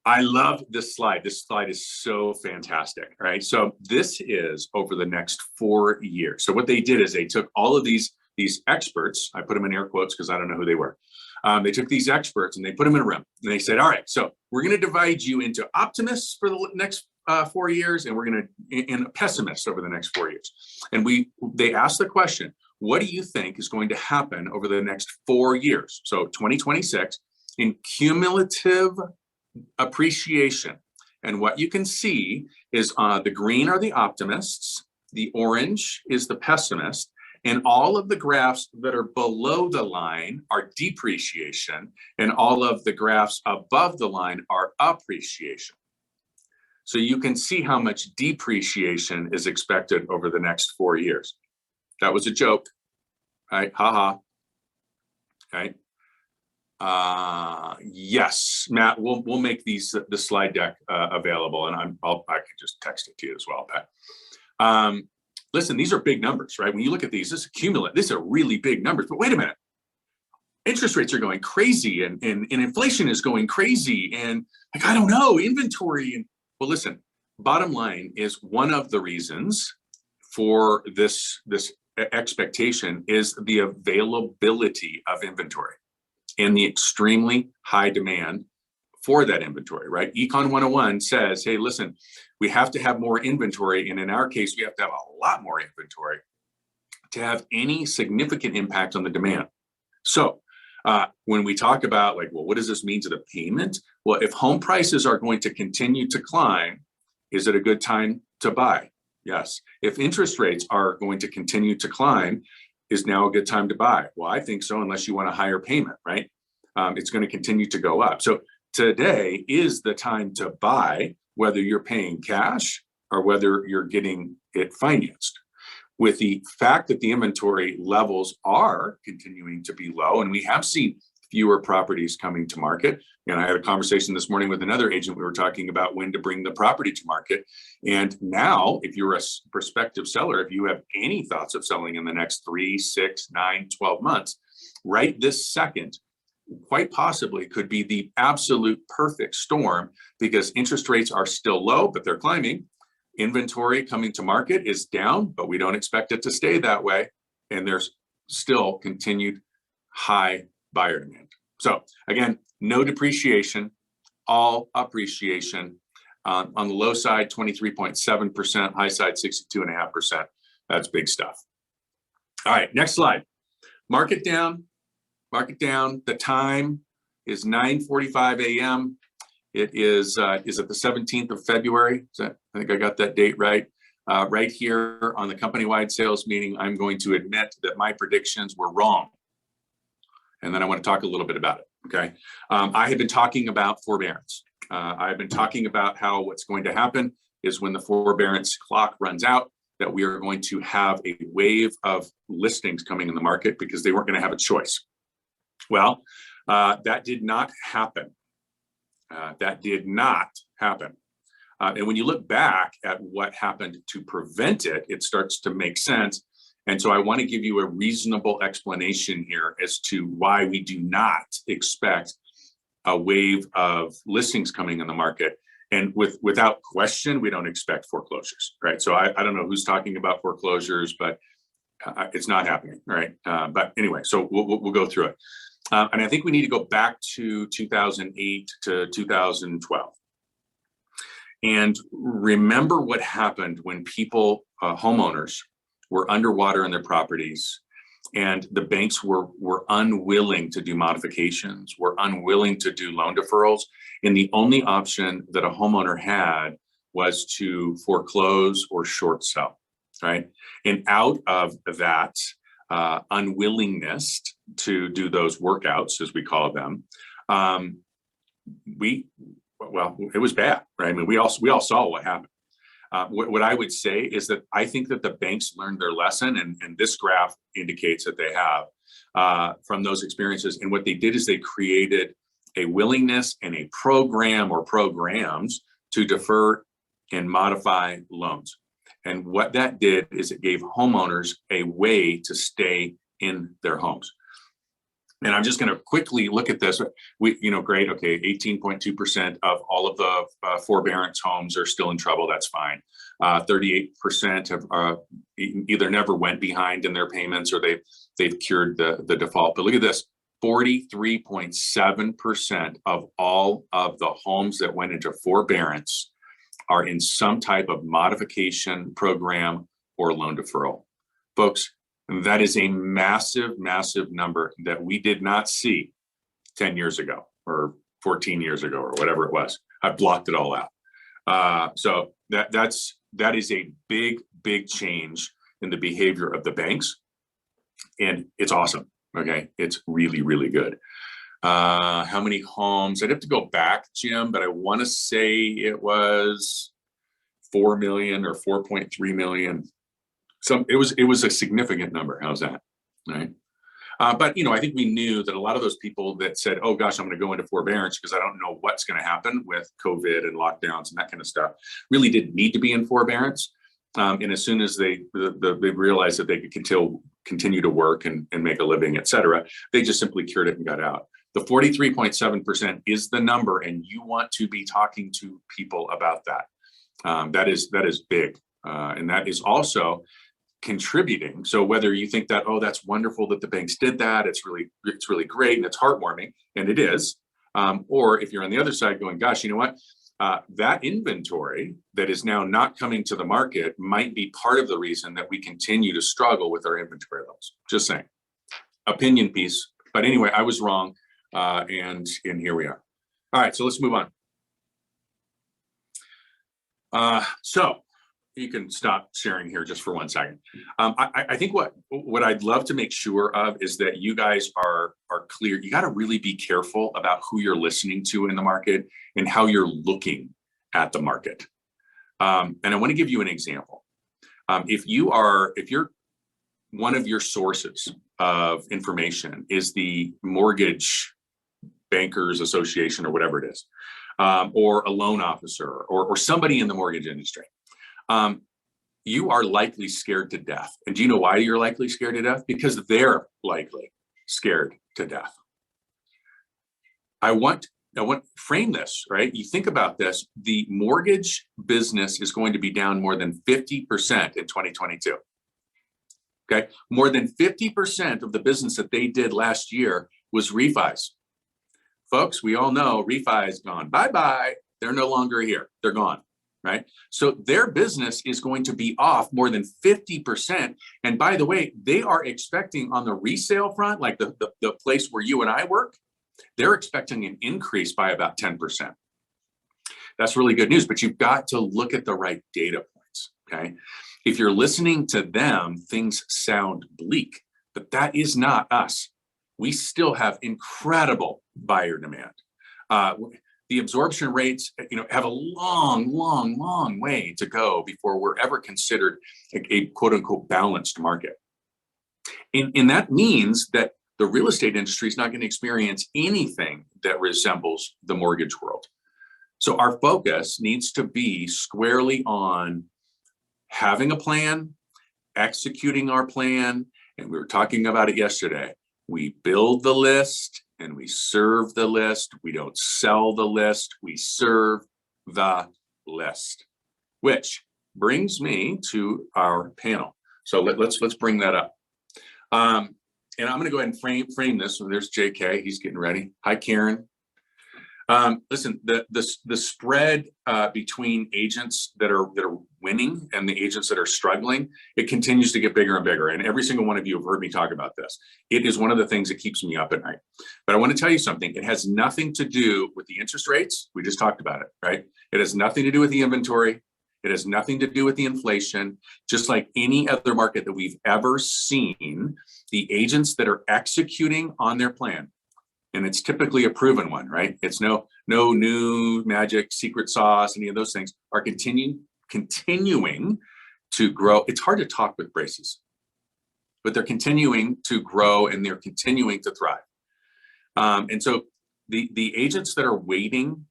I love this slide. This slide is so fantastic, right? So this is over the next 4 years. So what they did is they took all of these experts, I put them in air quotes because I don't know who they were. They took these experts and they put them in a room and they said, all right, so we're going to divide you into optimists for the next 4 years, and we're going to and pessimists over the next 4 years. And they asked the question, what do you think is going to happen over the next 4 years? So 2026 in cumulative appreciation. And what you can see is the green are the optimists, the orange is the pessimist, and all of the graphs that are below the line are depreciation, and all of the graphs above the line are appreciation. So you can see how much depreciation is expected over the next 4 years. That was a joke, right? Haha. Okay. Yes, Matt, we'll make the slide deck available, and I can just text it to you as well, Pat. Listen, these are big numbers, right? When you look at these, these are really big numbers. But wait a minute, interest rates are going crazy, and inflation is going crazy, and like I don't know, inventory. And well, listen, bottom line is one of the reasons for this expectation is the availability of inventory and the extremely high demand for that inventory, right? Econ 101 says, hey, listen, we have to have more inventory. And in our case, we have to have a lot more inventory to have any significant impact on the demand. So when we talk about like, well, what does this mean to the payment? Well, if home prices are going to continue to climb, is it a good time to buy? Yes. If interest rates are going to continue to climb, is now a good time to buy? Well, I think so, unless you want a higher payment, right? It's going to continue to go up. So today is the time to buy, whether you're paying cash or whether you're getting it financed. With the fact that the inventory levels are continuing to be low, and we have seen fewer properties coming to market. And I had a conversation this morning with another agent. We were talking about when to bring the property to market. And now, if you're a prospective seller, if you have any thoughts of selling in the next 3, 6, 9, 12 months, right this second, quite possibly could be the absolute perfect storm, because interest rates are still low, but they're climbing. Inventory coming to market is down, but we don't expect it to stay that way. And there's still continued high buyer demand. So again, no depreciation, all appreciation. On the low side, 23.7%, high side, 62.5%. That's big stuff. All right, next slide. Market down, market down. The time is 9:45 a.m. It is it the 17th of February? I think I got that date right. Right here on the company-wide sales meeting, I'm going to admit that my predictions were wrong. And then I want to talk a little bit about it, okay? I have been talking about forbearance. I've been talking about how what's going to happen is when the forbearance clock runs out, that we are going to have a wave of listings coming in the market because they weren't going to have a choice. Well, that did not happen. That did not happen. And when you look back at what happened to prevent it, it starts to make sense. And so I want to give you a reasonable explanation here as to why we do not expect a wave of listings coming in the market. And without question, we don't expect foreclosures, right? So I don't know who's talking about foreclosures, but it's not happening, right? But anyway, so we'll go through it. And I think we need to go back to 2008 to 2012. And remember what happened when people, homeowners, were underwater in their properties, and the banks were unwilling to do modifications, were unwilling to do loan deferrals. And the only option that a homeowner had was to foreclose or short sell, right? And out of that unwillingness to do those workouts, as we call them, it was bad, right? I mean, we all saw what happened. What I would say is that I think that the banks learned their lesson, and this graph indicates that they have from those experiences. And what they did is they created a willingness and a program or programs to defer and modify loans. And what that did is it gave homeowners a way to stay in their homes. And I'm just going to quickly look at this. Great. Okay. 18.2% of all of the forbearance homes are still in trouble. That's fine. 38% have either never went behind in their payments, or they've cured the default. But look at this. 43.7% of all of the homes that went into forbearance are in some type of modification program or loan deferral. Folks, that is a massive, massive number that we did not see 10 years ago or 14 years ago or whatever it was. I blocked it all out. So that is a big, big change in the behavior of the banks. And it's awesome. Okay. It's really, really good. How many homes? I'd have to go back, Jim, but I want to say it was 4 million or 4.3 million. So it was a significant number. How's that? Right. But, you know, I think we knew that a lot of those people that said, oh, gosh, I'm going to go into forbearance because I don't know what's going to happen with COVID and lockdowns and that kind of stuff, really didn't need to be in forbearance. And as soon as they realized that they could continue to work and make a living, et cetera, they just simply cured it and got out. The 43.7% is the number, and you want to be talking to people about that. That is big. And that is also contributing. So whether you think that, oh, that's wonderful that the banks did that, it's really great and it's heartwarming, and it is. Or if you're on the other side going, gosh, you know what? That inventory that is now not coming to the market might be part of the reason that we continue to struggle with our inventory levels. Just saying. Opinion piece. But anyway, I was wrong. And here we are. All right, so let's move on. So you can stop sharing here just for 1 second. I think what I'd love to make sure of is that you guys are clear. You got to really be careful about who you're listening to in the market and how you're looking at the market. And I want to give you an example. If you're one of your sources of information is the Mortgage Bankers Association or whatever it is, or a loan officer or somebody in the mortgage industry, you are likely scared to death. And do you know why you're likely scared to death? Because they're likely scared to death. I want to frame this, right? You think about this, the mortgage business is going to be down more than 50% in 2022. Okay, more than 50% of the business that they did last year was refis. Folks, we all know refi is gone. Bye-bye. They're no longer here. They're gone, right? So their business is going to be off more than 50%. And by the way, they are expecting on the resale front, like the place where you and I work, they're expecting an increase by about 10%. That's really good news, but you've got to look at the right data points, okay? If you're listening to them, things sound bleak, but that is not us. We still have incredible buyer demand. The absorption rates, have a long way to go before we're ever considered a quote unquote balanced market. And that means that the real estate industry is not going to experience anything that resembles the mortgage world. So our focus needs to be squarely on having a plan, executing our plan, and we were talking about it yesterday. We build the list and we serve the list. We don't sell the list, we serve the list. Which brings me to our panel. So let's bring that up. And I'm going to go ahead and frame this. So there's JK, he's getting ready. Hi, Karen. Listen, the spread between agents that are winning and the agents that are struggling, it continues to get bigger and bigger. And every single one of you have heard me talk about this. It is one of the things that keeps me up at night. But I want to tell you something. It has nothing to do with the interest rates. We just talked about it, right? It has nothing to do with the inventory. It has nothing to do with the inflation. Just like any other market that we've ever seen, the agents that are executing on their plan, and it's typically a proven one, right? It's no new magic secret sauce, any of those things, are continuing to grow. It's hard to talk with braces, but they're continuing to grow and they're continuing to thrive. And so the agents that are waiting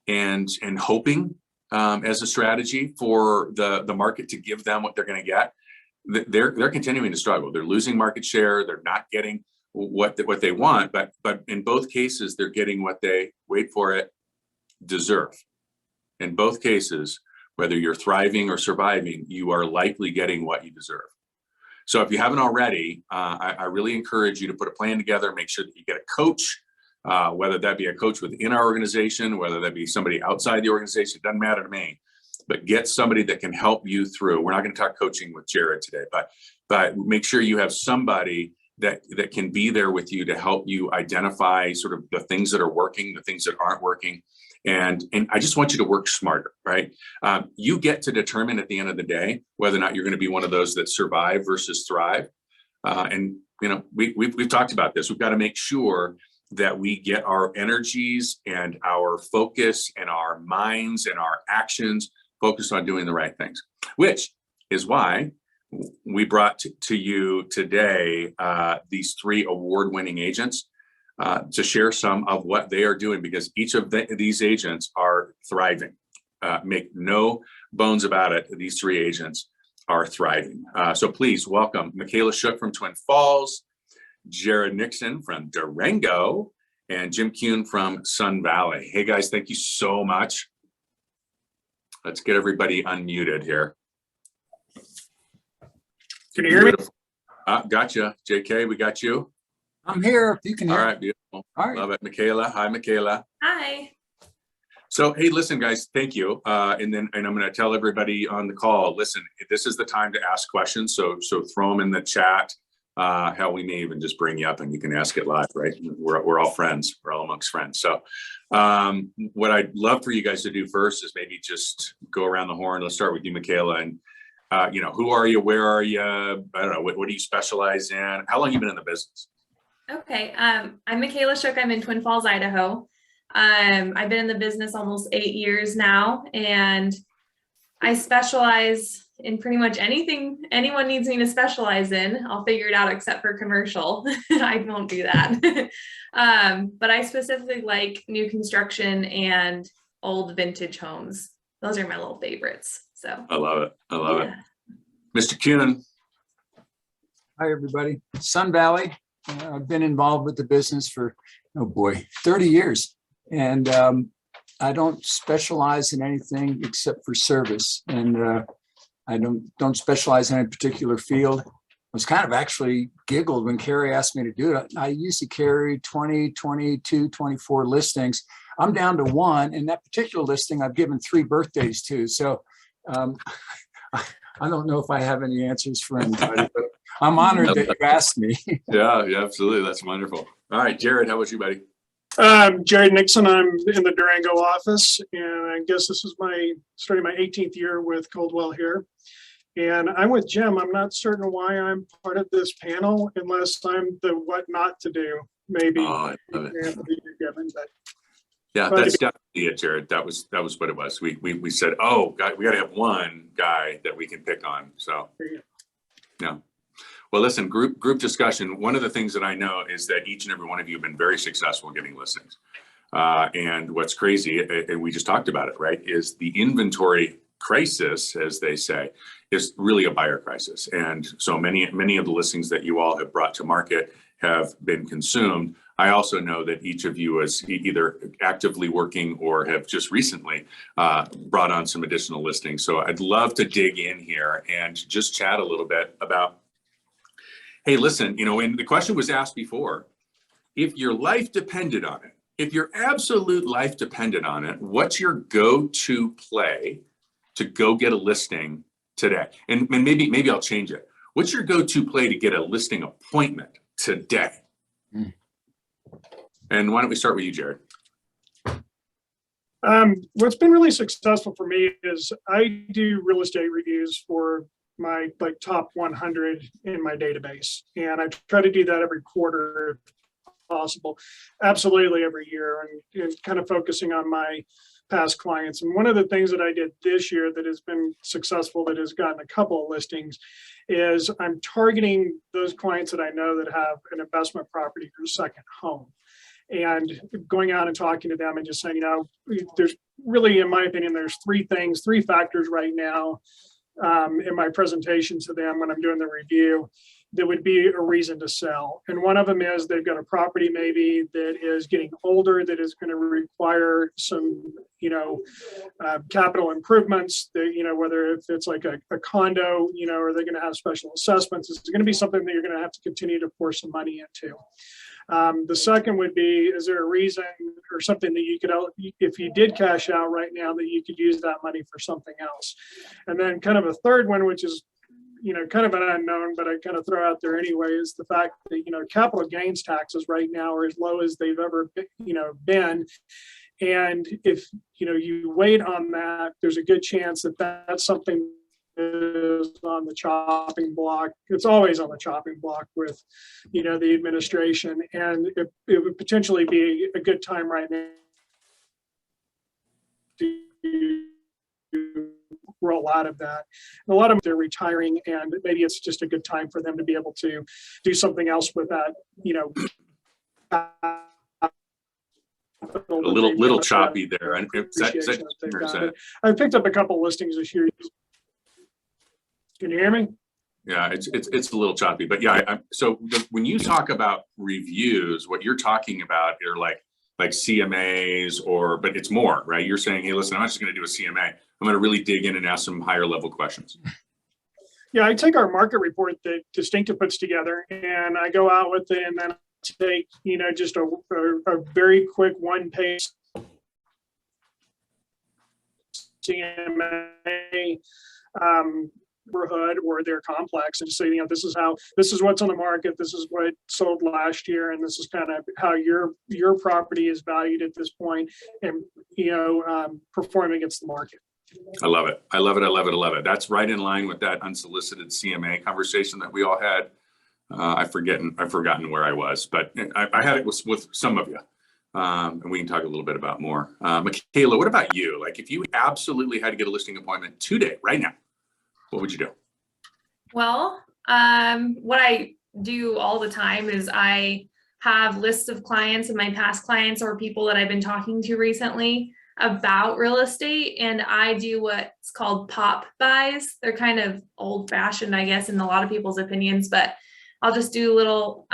and hoping as a strategy for the market to give them what they're going to get, they're continuing to struggle. They're losing market share. They're not getting what they want, but in both cases, they're getting what they, wait for it, deserve. In both cases, whether you're thriving or surviving, you are likely getting what you deserve. So if you haven't already, I really encourage you to put a plan together, make sure that you get a coach, whether that be a coach within our organization, whether that be somebody outside the organization, it doesn't matter to me, but get somebody that can help you through. We're not going to talk coaching with Jared today, but make sure you have somebody that can be there with you to help you identify sort of the things that are working, the things that aren't working. And I just want you to work smarter, right? You get to determine at the end of the day whether or not you're going to be one of those that survive versus thrive. And we've talked about this. We've got to make sure that we get our energies and our focus and our minds and our actions focused on doing the right things, which is why we brought to you today these 3 award-winning agents to share some of what they are doing, because each of these agents are thriving. Make no bones about it. These 3 agents are thriving. So please welcome Michaela Shook from Twin Falls, Jared Nixon from Durango, and Jim Kuhn from Sun Valley. Hey guys, thank you so much. Let's get everybody unmuted here. Can you hear me? Gotcha. JK, we got you. I'm here. If you can hear. All right, beautiful. All right. Love it. Michaela. Hi, Michaela. Hi. So, hey, listen, guys, thank you. And I'm going to tell everybody on the call, listen, this is the time to ask questions. So throw them in the chat. Hell, we may even just bring you up and you can ask it live, right? We're all friends. We're all amongst friends. So what I'd love for you guys to do first is maybe just go around the horn. Let's start with you, Michaela. And, who are you? Where are you? I don't know. What do you specialize in? How long have you been in the business? Okay. I'm Michaela Shook. I'm in Twin Falls, Idaho. I've been in the business almost 8 years now, and I specialize in pretty much anything anyone needs me to specialize in. I'll figure it out except for commercial. I won't do that. But I specifically like new construction and old vintage homes. Those are my little favorites. So I love it. I love it. yeah. Mr. Kuhn. Hi, everybody. Sun Valley. I've been involved with the business for, 30 years. And I don't specialize in anything except for service. And I don't specialize in any particular field. I was kind of actually giggled when Carrie asked me to do it. I used to carry 20, 22, 24 listings. I'm down to 1. And that particular listing, I've given 3 birthdays to. So I don't know if I have any answers for anybody, but I'm honored that you asked me. Yeah, absolutely. That's wonderful. All right, Jared, how about you, buddy? Jared Nixon. I'm in the Durango office, and I guess this is starting my 18th year with Coldwell here. And I'm with Jim. I'm not certain why I'm part of this panel unless I'm the what not to do, maybe. Oh, I love it. Given, but Yeah, that's definitely it, Jared. That was what it was. We said, oh, God, we got to have one guy that we can pick on. So, yeah. Well, listen, group discussion. One of the things that I know is that each and every one of you have been very successful getting listings. And what's crazy, and we just talked about it, right, is the inventory crisis, as they say, is really a buyer crisis. And so many of the listings that you all have brought to market have been consumed. I also know that each of you is either actively working or have just recently brought on some additional listings. So I'd love to dig in here and just chat a little bit about, hey, listen, and the question was asked before, if your life depended on it, if your absolute life depended on it, what's your go-to play to go get a listing today? And maybe I'll change it. What's your go-to play to get a listing appointment today? And why don't we start with you, Jared? What's been really successful for me is I do real estate reviews for my top 100 in my database. And I try to do that every quarter if possible, absolutely every year, and kind of focusing on my past clients. And one of the things that I did this year that has been successful, that has gotten a couple of listings, is I'm targeting those clients that I know that have an investment property or second home. And going out and talking to them and just saying, there's really, in my opinion, there's 3 factors right now in my presentation to them when I'm doing the review that would be a reason to sell. And one of them is they've got a property maybe that is getting older, that is going to require some, capital improvements that, whether if it's like a condo, are they going to have special assessments? It's going to be something that you're going to have to continue to pour some money into. The second would be, is there a reason or something that you could, if you did cash out right now, that you could use that money for something else? And then kind of a third one, which is, kind of an unknown, but I kind of throw out there anyway, is the fact that, capital gains taxes right now are as low as they've ever, been. And if, you wait on that, there's a good chance that that's something is on the chopping block. It's always on the chopping block with, the administration, and it would potentially be a good time right now to roll out of that. And a lot of them, they're retiring, and maybe it's just a good time for them to be able to do something else with that, A little choppy there. And is that, I picked up a couple listings this year. Can you hear me? yeah, it's a little choppy, but yeah. So when you talk about reviews, what you're talking about are like CMAs, but it's more, right? You're saying, hey, listen, I'm not just going to do a CMA. I'm going to really dig in and ask some higher level questions. Yeah, I take our market report that Distinctive puts together, and I go out with it, and then take, just a very quick one-page CMA neighborhood or their complex, and say, this is what's on the market, this is what sold last year, and this is kind of how your property is valued at this point, and performing against the market. I love it. I love it. I love it. I love it. That's right in line with that unsolicited CMA conversation that we all had. I've forgotten where I was, but I had it with some of you. And we can talk a little bit about more. Michaela, what about you? Like, if you absolutely had to get a listing appointment today, right now, what would you do? Well, what I do all the time is I have lists of clients and my past clients or people that I've been talking to recently about real estate, and I do what's called pop buys. They're kind of old fashioned, I guess, in a lot of people's opinions, but I'll just do little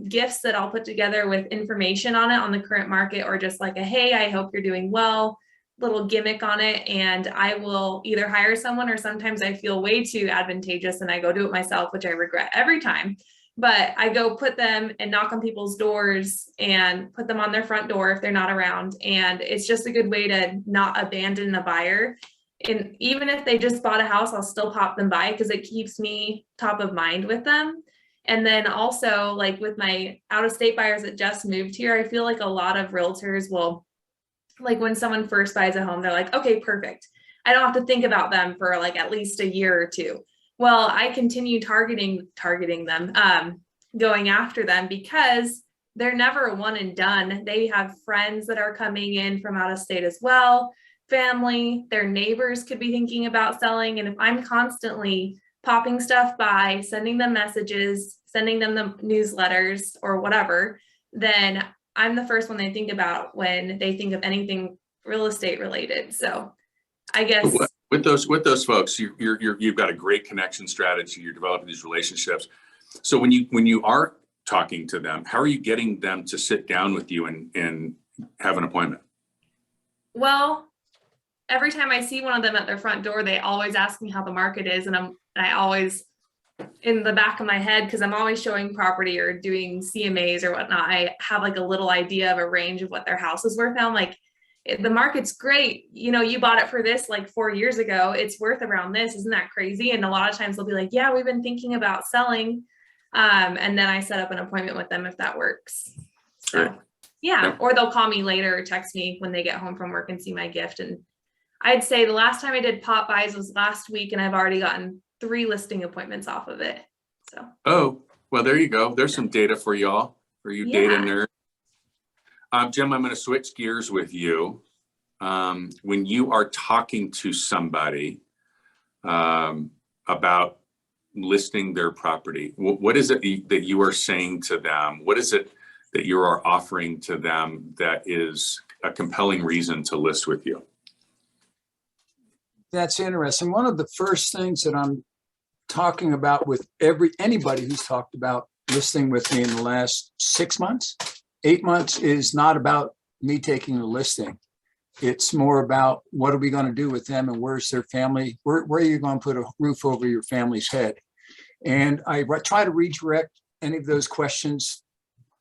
gifts that I'll put together with information on it on the current market, or just like a, hey, I hope you're doing well, little gimmick on it. And I will either hire someone, or sometimes I feel way too advantageous and I go do it myself, which I regret every time. But I go put them and knock on people's doors and put them on their front door if they're not around. And it's just a good way to not abandon a buyer. And even if they just bought a house, I'll still pop them by, because it keeps me top of mind with them. And then also, like with my out-of-state buyers that just moved here, I feel like a lot of realtors will, like when someone first buys a home, they're like, okay, perfect. I don't have to think about them for like at least a year or two. Well, I continue targeting them, going after them, because they're never a one and done. They have friends that are coming in from out of state as well, family, their neighbors could be thinking about selling. And if I'm constantly popping stuff by, sending them messages, sending them the newsletters or whatever, then I'm the first one they think about when they think of anything real estate related. So I guess with those folks, you've got a great connection strategy. You're developing these relationships. So when you are talking to them, how are you getting them to sit down with you and have an appointment? Well, every time I see one of them at their front door, they always ask me how the market is. And I always, in the back of my head, because I'm always showing property or doing CMAs or whatnot, I have like a little idea of a range of what their house is worth. Now I'm like, the market's great. You bought it for this like 4 years ago. It's worth around this. Isn't that crazy? And a lot of times they'll be like, yeah, we've been thinking about selling. And then I set up an appointment with them if that works. So Right. yeah, or they'll call me later or text me when they get home from work and see my gift. And I'd say the last time I did pop buys was last week, and I've already gotten 3 listing appointments off of it. So. Oh, well, there you go. There's some data for y'all, for you data nerds. Jim, I'm going to switch gears with you. When you are talking to somebody about listing their property, what is it that you are saying to them? What is it that you are offering to them that is a compelling reason to list with you? That's interesting. One of the first things that I'm talking about with anybody who's talked about listing with me in the last 6 months, 8 months, is not about me taking the listing. It's more about what are we going to do with them, and where's their family? Where are you going to put a roof over your family's head? And I try to redirect any of those questions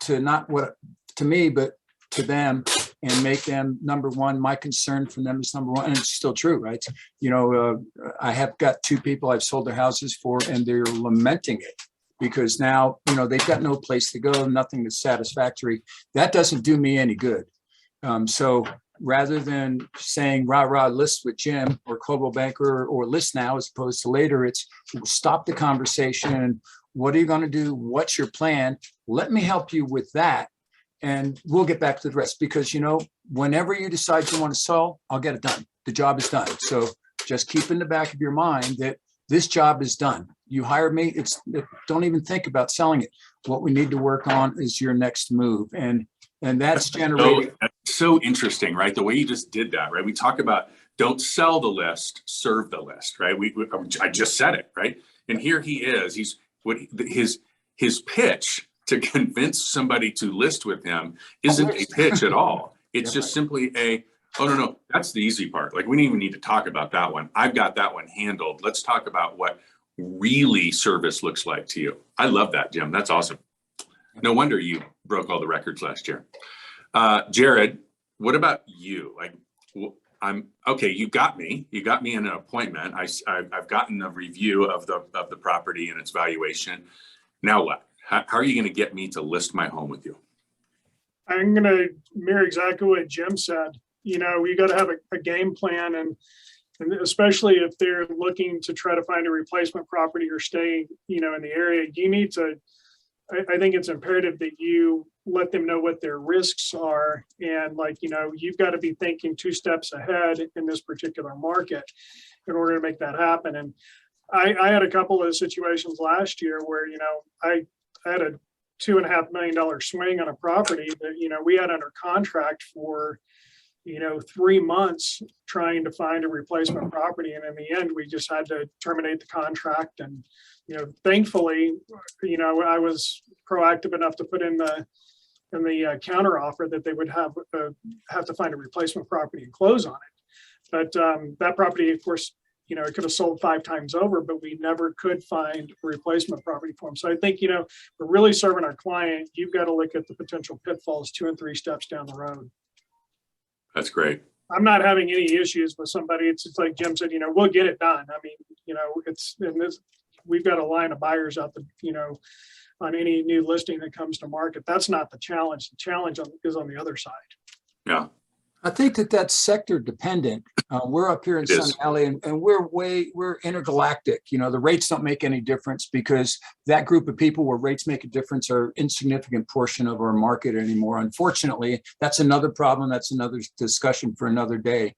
to not what to me, but to them, and make them number one. My concern for them is number one, and it's still true, right? I have got 2 people I've sold their houses for, and they're lamenting it because now, they've got no place to go, nothing that's satisfactory. That doesn't do me any good. So rather than saying rah rah list with Jim or Coldwell Banker or list now as opposed to later, it's stop the conversation. What are you going to do? What's your plan? Let me help you with that. And we'll get back to the rest, because, whenever you decide you want to sell, I'll get it done. The job is done. So just keep in the back of your mind that this job is done. You hired me, don't even think about selling it. What we need to work on is your next move. And that's generated. That's so interesting, right? The way you just did that, right? We talk about don't sell the list, serve the list, right? I just said it, right? And here he is. His pitch to convince somebody to list with him isn't a pitch at all. It's just simply oh, no, that's the easy part. Like, we don't even need to talk about that one. I've got that one handled. Let's talk about what really service looks like to you. I love that, Jim. That's awesome. No wonder you broke all the records last year. Jared, what about you? Like, okay. You got me in an appointment. I've gotten a review of the property and its valuation. Now what? How are you going to get me to list my home with you? I'm going to mirror exactly what Jim said. You know, we got to have a game plan, and especially if they're looking to try to find a replacement property or stay, you know, in the area, you need to, I think it's imperative that you let them know what their risks are. And like, you know, you've got to be thinking 2 steps ahead in this particular market in order to make that happen. And I had a couple of situations last year where, you know, I had a $2.5 million swing on a property that, you know, we had under contract for, you know, 3 months trying to find a replacement property. And in the end, we just had to terminate the contract. And, you know, thankfully, you know, I was proactive enough to put in the counter offer that they would have to find a replacement property and close on it. But that property, of course, you know, it could have sold 5 times over, but we never could find a replacement property for them. So I think, you know, we're really serving our client. You've got to look at the potential pitfalls 2 and 3 steps down the road. That's great. I'm not having any issues with somebody. It's like Jim said, you know, we'll get it done. I mean, you know, we've got a line of buyers out there, you know, on any new listing that comes to market. That's not the challenge. The challenge is on the other side. Yeah. I think that's sector dependent. We're up here in Sun Valley, and we're intergalactic. You know, the rates don't make any difference because that group of people where rates make a difference are insignificant portion of our market anymore. Unfortunately, that's another problem. That's another discussion for another day.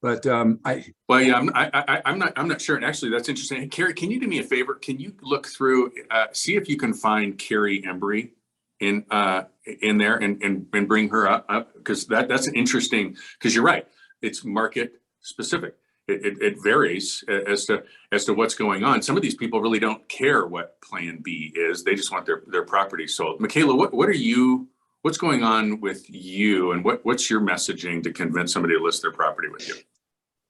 But I'm not sure. And actually, that's interesting. Hey, Carrie, can you do me a favor? Can you look through, see if you can find Carrie Embry in there and bring her up, because that's an interesting, because you're right, it's market specific. It varies as to what's going on. Some of these people really don't care what plan B is. They just want their property sold. Michaela, what's going on with you, and what's your messaging to convince somebody to list their property with you?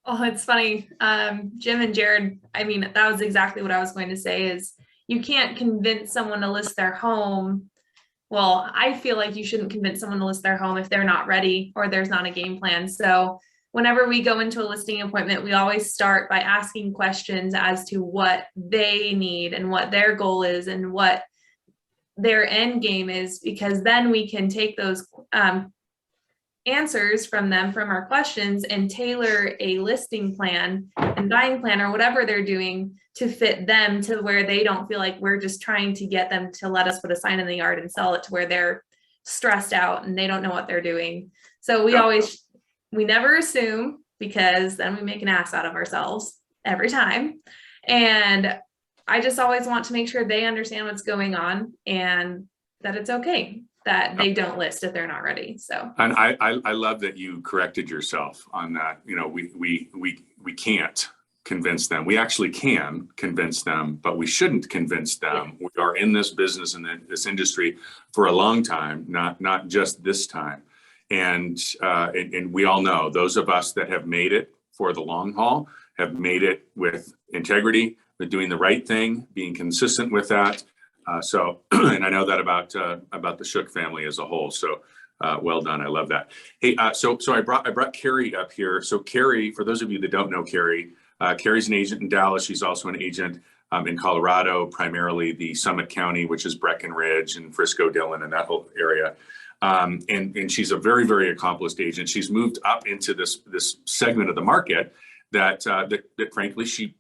Oh, it's funny. Jim and Jared, I mean, that was exactly what I was going to say, is you can't convince someone to list their home. Well, I feel like you shouldn't convince someone to list their home if they're not ready or there's not a game plan. So whenever we go into a listing appointment, we always start by asking questions as to what they need and what their goal is and what their end game is, because then we can take those answers from them, from our questions, and tailor a listing plan and buying plan or whatever they're doing to fit them to where they don't feel like we're just trying to get them to let us put a sign in the yard and sell it, to where they're stressed out and they don't know what they're doing. So we never assume, because then we make an ass out of ourselves every time. And I just always want to make sure they understand what's going on and that it's okay that they don't list if they're not ready. So, and I love that you corrected yourself on that. You know, we can't convince them. We actually can convince them, but we shouldn't convince them. We are in this business and this industry for a long time, not just this time. And we all know, those of us that have made it for the long haul have made it with integrity, with doing the right thing, being consistent with that. And I know that about the Shook family as a whole. So well done. I love that. Hey, so I brought Carrie up here. So Carrie, for those of you that don't know Carrie, Carrie's an agent in Dallas. She's also an agent in Colorado, primarily the Summit County, which is Breckenridge and Frisco, Dillon, and that whole area. And she's a very, very accomplished agent. She's moved up into this segment of the market that frankly she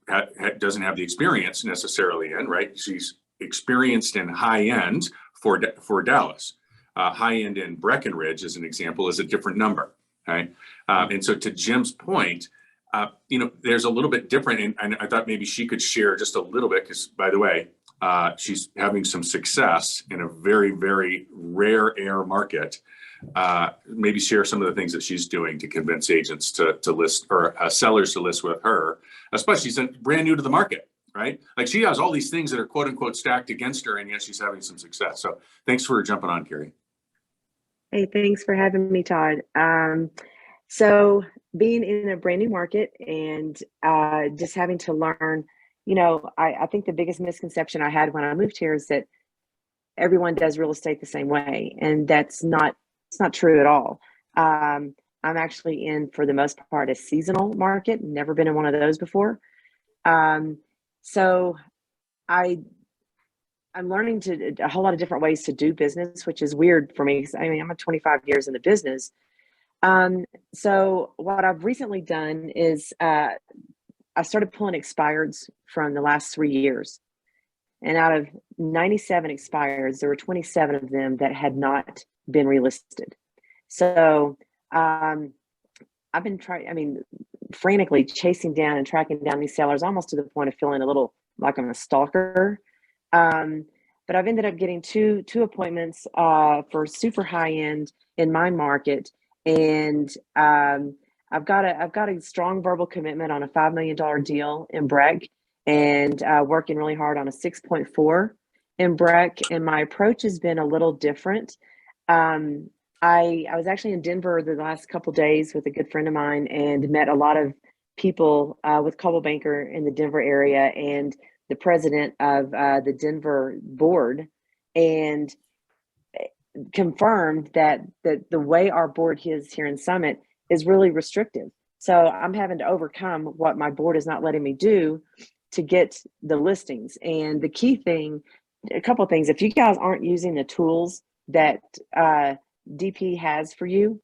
doesn't have the experience necessarily in. Right? She's experienced in high end for Dallas. High end in Breckenridge, as an example, is a different number. Okay, and so to Jim's point, there's a little bit different, and I thought maybe she could share just a little bit, because by the way, she's having some success in a very, very rare air market. Maybe share some of the things that she's doing to convince agents to list, or sellers to list with her, especially she's brand new to the market, right? Like she has all these things that are quote unquote stacked against her, and yet she's having some success. So thanks for jumping on, Carrie. Hey, thanks for having me, Todd. So being in a brand new market and just having to learn, I think the biggest misconception I had when I moved here is that everyone does real estate the same way. And it's not true at all. I'm actually in, for the most part, a seasonal market. Never been in one of those before. So I'm learning a whole lot of different ways to do business, which is weird for me, because I'm 25 years in the business. So what I've recently done is I started pulling expireds from the last 3 years. And out of 97 expireds, there were 27 of them that had not been relisted. So I've been frantically chasing down and tracking down these sellers, almost to the point of feeling a little like I'm a stalker. But I've ended up getting two appointments for super high end in my market. And I've got a strong verbal commitment on a $5 million deal in Breck, and working really hard on a 6.4 in Breck. And my approach has been a little different. I was actually in Denver the last couple of days with a good friend of mine, and met a lot of people with Coldwell Banker in the Denver area and the president of the Denver board, and confirmed that the way our board is here in Summit is really restrictive. So I'm having to overcome what my board is not letting me do to get the listings. And the key thing, a couple of things, if you guys aren't using the tools that DP has for you,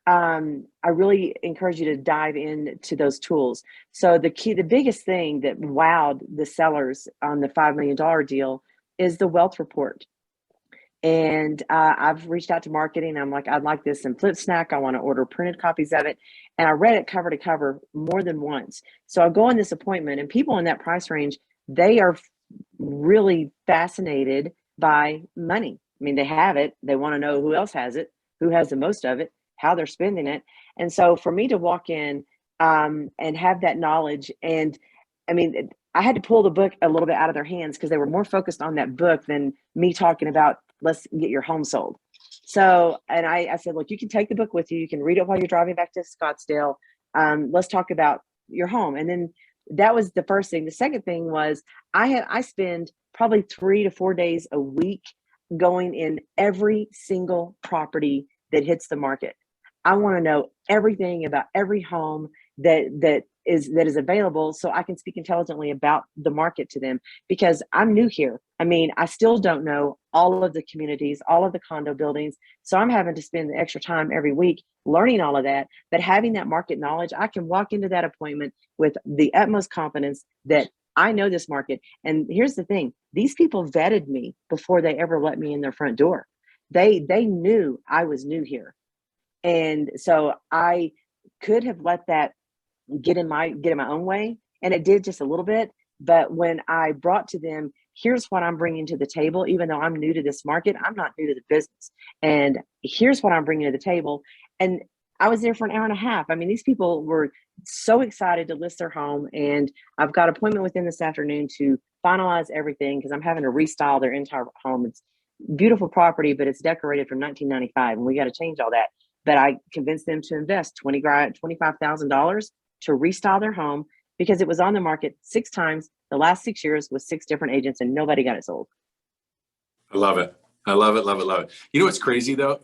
I really encourage you to dive into those tools. So the biggest thing that wowed the sellers on the $5 million deal is the wealth report. And I've reached out to marketing. I'm like, I'd like this in FlipSnack. I want to order printed copies of it. And I read it cover to cover more than once. So I go in this appointment, and people in that price range, they are really fascinated by money. I mean, they have it. They want to know who else has it, who has the most of it, how they're spending it. And so for me to walk in and have that knowledge, and I had to pull the book a little bit out of their hands, because they were more focused on that book than me talking about, let's get your home sold. So, and I said, look, you can take the book with you. You can read it while you're driving back to Scottsdale. Let's talk about your home. And then that was the first thing. The second thing was I spend probably 3 to 4 days a week going in every single property that hits the market. I want to know everything about every home that is available, so I can speak intelligently about the market to them, because I'm new here. I still don't know all of the communities, all of the condo buildings. So I'm having to spend the extra time every week learning all of that. But having that market knowledge, I can walk into that appointment with the utmost confidence that I know this market. And here's the thing, these people vetted me before they ever let me in their front door. They knew I was new here. And so I could have let that get in my own way, and it did just a little bit. But when I brought to them, here's what I'm bringing to the table, even though I'm new to this market, I'm not new to the business, and here's what I'm bringing to the table. And I was there for an hour and a half. These people were so excited to list their home, and I've got an appointment with them this afternoon to finalize everything, because I'm having to restyle their entire home. It's beautiful property, but it's decorated from 1995, and we got to change all that. But I convinced them to invest $25,000 to restyle their home, because it was on the market 6 times the last 6 years with 6 different agents, and nobody got it sold. I love it. I love it. Love it. Love it. You know what's crazy though?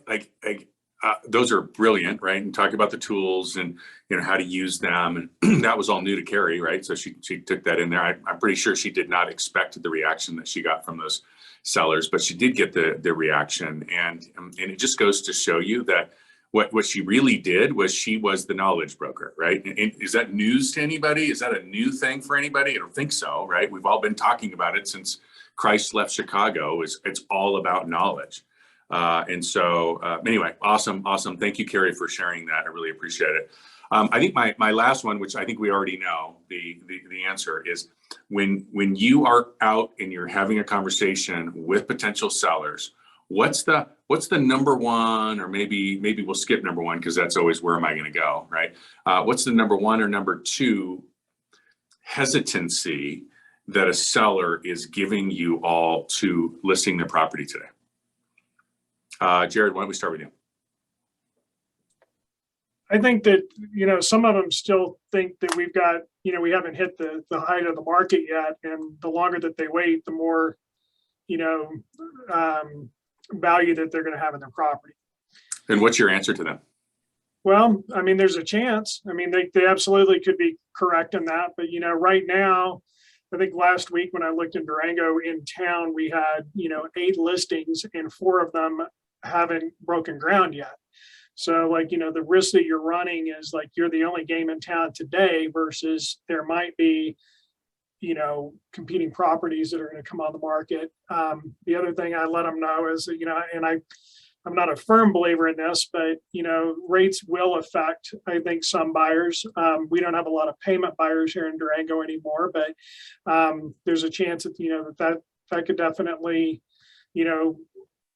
Those are brilliant, right? And talk about the tools and how to use them, and that was all new to Carrie, right? So she took that in there. I'm pretty sure she did not expect the reaction that she got from those sellers, but she did get the reaction, and it just goes to show you that what she really did was she was the knowledge broker, right? And is that news to anybody? Is that a new thing for anybody? I don't think so, right? We've all been talking about it since Christ left Chicago. It's all about knowledge. And so anyway, awesome. Thank you, Carrie, for sharing that. I really appreciate it. I think my last one, which I think we already know the answer is when you are out and you're having a conversation with potential sellers, what's the number one, or maybe we'll skip number one because that's always where am I going to go, right? What's the number one or number two hesitancy that a seller is giving you all to listing their property today? Jared, why don't we start with you? I think that, some of them still think that we've got, we haven't hit the height of the market yet. And the longer that they wait, the more, value that they're going to have in their property. And what's your answer to them? Well, I mean, there's a chance. I mean, they absolutely could be correct in that. But, right now, I think last week when I looked in Durango in town, we had, 8 listings and 4 of them haven't broken ground yet. So the risk that you're running is you're the only game in town today versus there might be, competing properties that are going to come on the market. The other thing I let them know is, and I'm not a firm believer in this, but, rates will affect, I think, some buyers. We don't have a lot of payment buyers here in Durango anymore, but there's a chance that, that could definitely,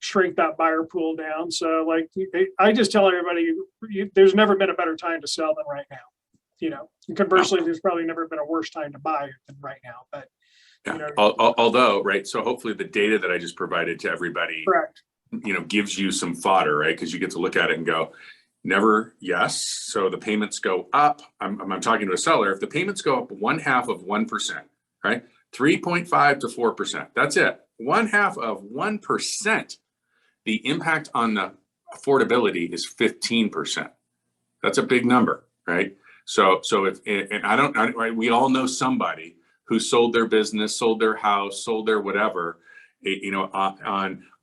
shrink that buyer pool down. So I just tell everybody, there's never been a better time to sell than right now. And conversely, there's probably never been a worse time to buy than right now. But yeah. Although, right. So hopefully the data that I just provided to everybody, correct, gives you some fodder, right? Because you get to look at it and go, never yes. So the payments go up. I'm talking to a seller. If the payments go up 1/2 of 1%, right? 3.5 to 4%. That's it. 1/2 of 1%. The impact on the affordability is 15%. That's a big number, right? So if, and right, we all know somebody who sold their business, sold their house, sold their whatever,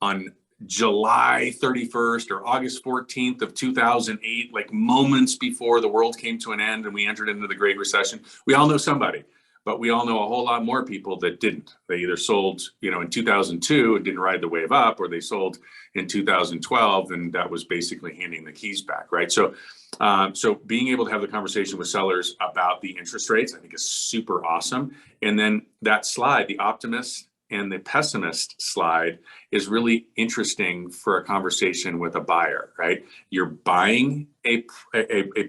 on July 31st or August 14th of 2008, moments before the world came to an end and we entered into the Great Recession. We all know somebody. But we all know a whole lot more people that didn't. They either sold, in 2002 and didn't ride the wave up, or they sold in 2012 and that was basically handing the keys back, right? So, so being able to have the conversation with sellers about the interest rates, I think is super awesome. And then that slide, the optimist and the pessimist slide, is really interesting for a conversation with a buyer, right? You're buying a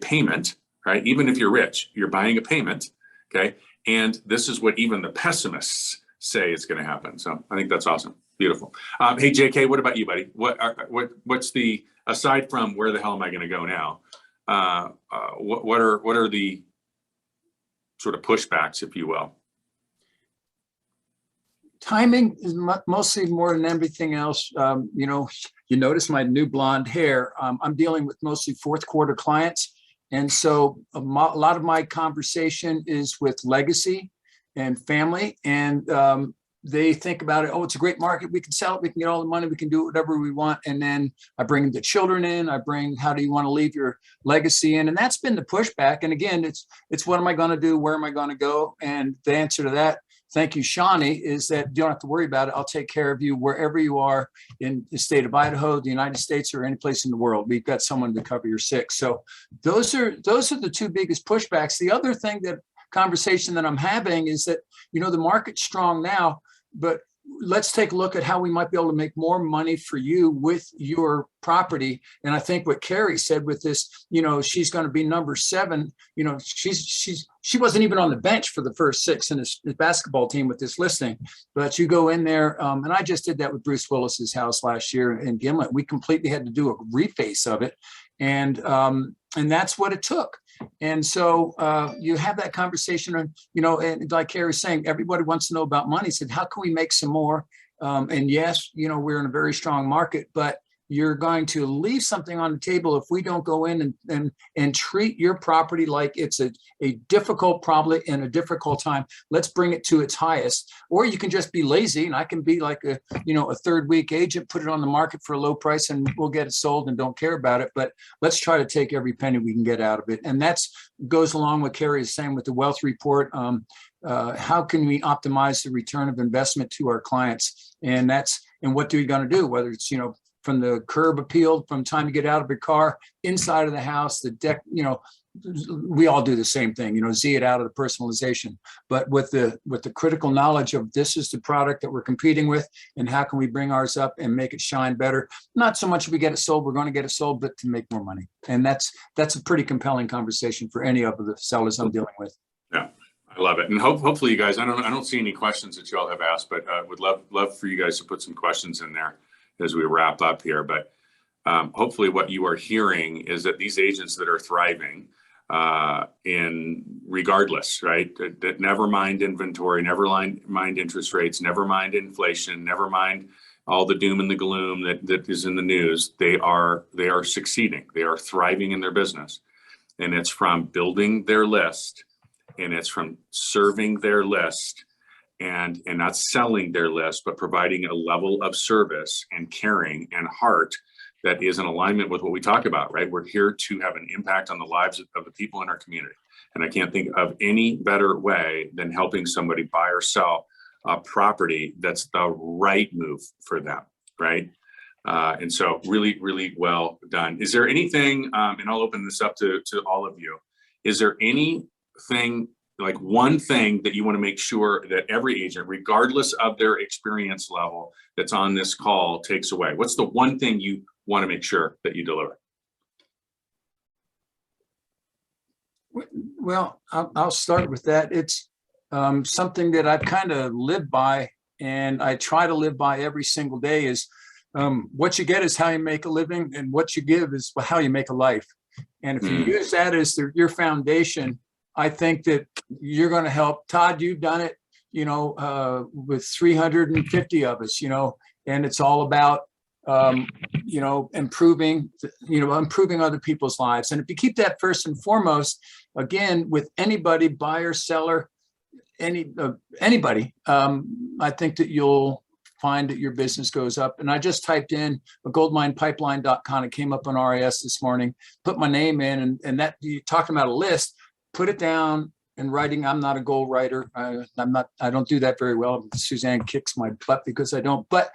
payment, right? Even if you're rich, you're buying a payment, okay? And this is what even the pessimists say is going to happen. So I think that's awesome. Beautiful. Hey, JK, what about you, buddy? What's the, aside from where the hell am I going to go now? What are the sort of pushbacks, if you will? Timing is mostly more than everything else. You notice my new blonde hair. I'm dealing with mostly 4th quarter clients. And so a lot of my conversation is with legacy and family, and they think about it. Oh, it's a great market. We can sell it. We can get all the money. We can do whatever we want. And then I bring the children in. I bring, how do you want to leave your legacy in? And that's been the pushback. And again, it's what am I going to do? Where am I going to go? And the answer to that, thank you, Shawnee, is that you don't have to worry about it. I'll take care of you wherever you are in the state of Idaho, the United States, or any place in the world. We've got someone to cover your 6. So those are the 2 biggest pushbacks. The other thing, that conversation that I'm having is that, the market's strong now, but let's take a look at how we might be able to make more money for you with your property. And I think what Carrie said with this, she's going to be number 7. She wasn't even on the bench for the first 6 in his basketball team with this listing. But you go in there, and I just did that with Bruce Willis's house last year in Gimlet. We completely had to do a reface of it, and that's what it took. And so you have that conversation, and like Carrie's saying, everybody wants to know about money. Said, how can we make some more? And yes, we're in a very strong market, but you're going to leave something on the table if we don't go in and treat your property like it's a difficult problem in a difficult time. Let's bring it to its highest. Or you can just be lazy, and I can be like a 3rd week agent, put it on the market for a low price, and we'll get it sold and don't care about it. But let's try to take every penny we can get out of it. And that's goes along with Carrie is saying with the wealth report. How can we optimize the return of investment to our clients? And what are you going to do? Whether it's, from the curb appeal, from time you get out of your car, inside of the house, the deck, we all do the same thing, you know, Z it out of the personalization, but with the critical knowledge of this is the product that we're competing with and how can we bring ours up and make it shine better? Not so much we get it sold, we're going to get it sold, but to make more money. And that's a pretty compelling conversation for any of the sellers I'm dealing with. Yeah, I love it. And hopefully you guys, I don't see any questions that you all have asked, but would love for you guys to put some questions in there as we wrap up here. But hopefully what you are hearing is that these agents that are thriving in regardless, right? That never mind inventory, never mind interest rates, never mind inflation, never mind all the doom and the gloom that is in the news. They are succeeding. They are thriving in their business. And it's from building their list, and it's from serving their list, and not selling their list, but providing a level of service and caring and heart that is in alignment with what we talk about, right? We're here to have an impact on the lives of the people in our community. And I can't think of any better way than helping somebody buy or sell a property that's the right move for them, right? And so really, really well done. Is there anything, and I'll open this up to all of you, is there anything, like one thing that you want to make sure that every agent, regardless of their experience level that's on this call, takes away? What's the one thing you want to make sure that you deliver? Well, I'll start with that. It's something that I've kind of lived by, and I try to live by every single day is what you get is how you make a living, and what you give is how you make a life. And if you use that as your foundation, I think that you're going to help. Todd, you've done it, you know, with 350 of us, you know, and it's all about you know, improving other people's lives. And if you keep that first and foremost, again, with anybody, buyer, seller, anybody, I think that you'll find that your business goes up. And I just typed in a goldminepipeline.com. It came up on RIS this morning, put my name in, and that you're talking about a list, put it down in writing. I'm not a goal writer. I don't do that very well. Suzanne kicks my butt because I don't. But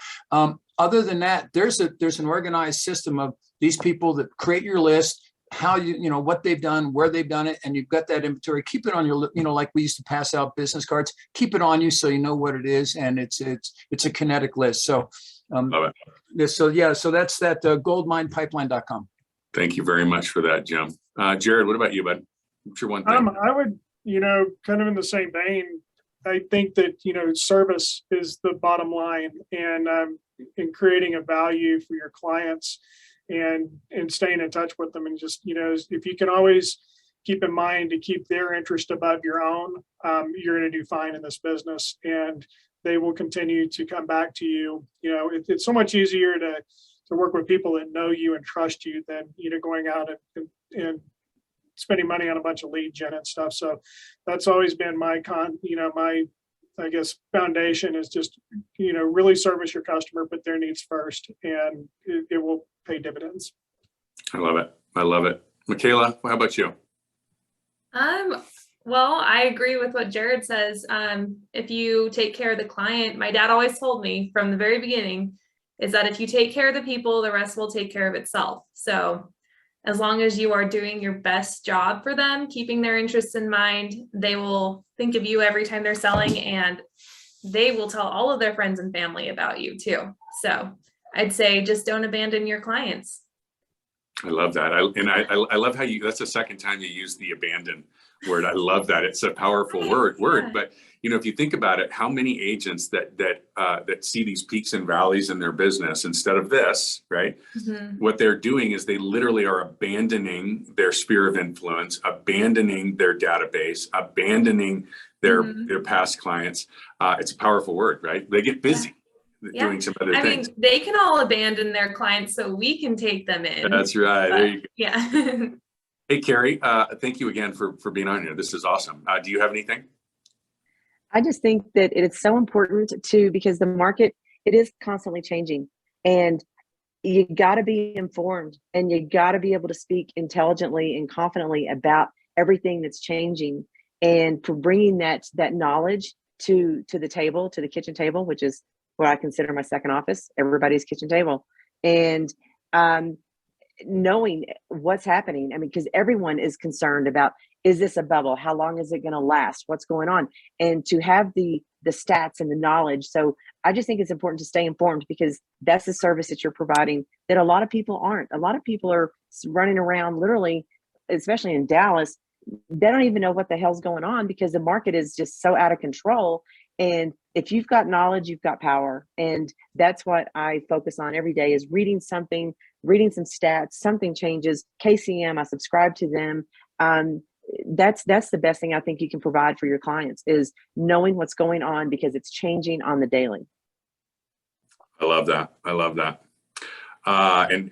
other than that, there's an organized system of these people that create your list, how you know what they've done, where they've done it, and you've got that inventory. Keep it on your, you know, like we used to pass out business cards. Keep it on you so you know what it is, and it's a kinetic list. So, Love it. So that's that goldminepipeline.com. Thank you very much for that, Jim. Jared, what about you, bud? What's your one thing? I would, you know, kind of in the same vein, I think that, you know, service is the bottom line, and in creating a value for your clients and staying in touch with them. And just, you know, if you can always keep in mind to keep their interest above your own, you're going to do fine in this business, and they will continue to come back to you. You know, it's so much easier to work with people that know you and trust you than, you know, going out and spending money on a bunch of lead gen and stuff. So that's always been my I guess foundation is just, you know, really service your customer, put their needs first, and it will pay dividends. I love it. I love it. Michaela, how about you? Well, I agree with what Jared says. If you take care of the client, my dad always told me from the very beginning is that if you take care of the people, the rest will take care of itself. So as long as you are doing your best job for them, keeping their interests in mind, they will think of you every time they're selling, and they will tell all of their friends and family about you too. So I'd say just don't abandon your clients. I love that. I love how that's the second time you use the abandon word. I love that. It's a powerful word. But you know, if you think about it, how many agents that see these peaks and valleys in their business instead of this, right? Mm-hmm. What they're doing is they literally are abandoning their sphere of influence, abandoning their database, abandoning their past clients. It's a powerful word, right? They get busy. Yeah. Doing some other things. Mean, they can all abandon their clients so we can take them in. That's right. There you go. Yeah. Hey, Carrie, thank you again for being on here. This is awesome. Do you have anything? I just think that it's so important because the market, it is constantly changing, and you got to be informed, and you got to be able to speak intelligently and confidently about everything that's changing, and for bringing that knowledge to the table, to the kitchen table, which is what I consider my second office, everybody's kitchen table. And knowing what's happening. I mean, because everyone is concerned about, is this a bubble? How long is it going to last? What's going on? And to have the stats and the knowledge. So I just think it's important to stay informed, because that's the service that you're providing that a lot of people aren't. A lot of people are running around literally, especially in Dallas. They don't even know what the hell's going on because the market is just so out of control. And if you've got knowledge, you've got power. And that's what I focus on every day, is reading something, reading some stats, something changes. KCM, I subscribe to them. That's the best thing I think you can provide for your clients, is knowing what's going on, because it's changing on the daily. I love that. I love that. And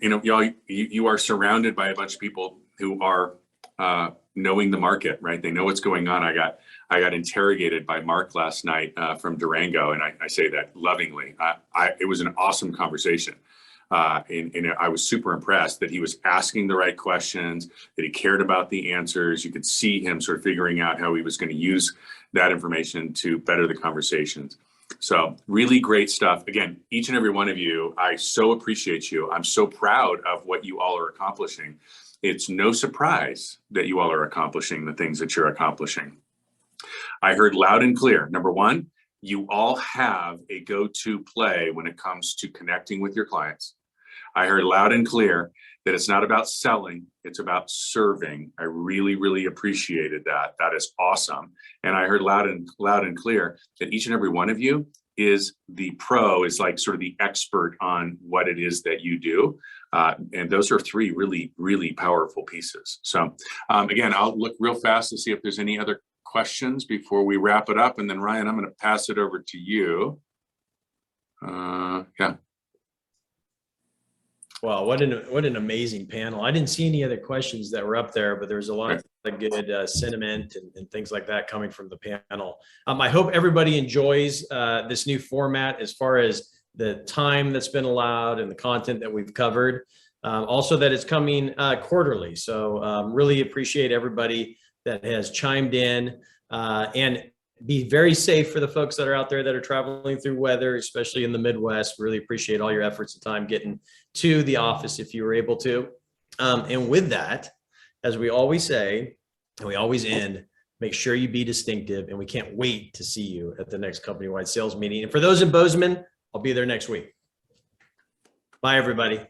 you know, y'all, you are surrounded by a bunch of people who are knowing the market, right? They know what's going on. I got interrogated by Mark last night from Durango, and I say that lovingly. It was an awesome conversation. And I was super impressed that he was asking the right questions, that he cared about the answers. You could see him sort of figuring out how he was going to use that information to better the conversations. So really great stuff. Again, each and every one of you, I so appreciate you. I'm so proud of what you all are accomplishing. It's no surprise that you all are accomplishing the things that you're accomplishing. I heard loud and clear. Number one, you all have a go-to play when it comes to connecting with your clients. I heard loud and clear that it's not about selling, it's about serving. I really, really appreciated that. That is awesome. And I heard loud and clear that each and every one of you is the pro, is like sort of the expert on what it is that you do. And those are three really, really powerful pieces. So again, I'll look real fast to see if there's any other questions before we wrap it up. And then Ryan, I'm going to pass it over to you. Yeah. Wow, what an amazing panel. I didn't see any other questions that were up there, but there was a lot of good sentiment and things like that coming from the panel. I hope everybody enjoys this new format as far as the time that's been allowed and the content that we've covered. Also that it's coming quarterly. So really appreciate everybody that has chimed in, and be very safe for the folks that are out there that are traveling through weather, especially in the Midwest. Really appreciate all your efforts and time getting to the office if you were able to. And with that, as we always say, and we always end, make sure you be distinctive, and we can't wait to see you at the next company-wide sales meeting. And for those in Bozeman, I'll be there next week. Bye, everybody.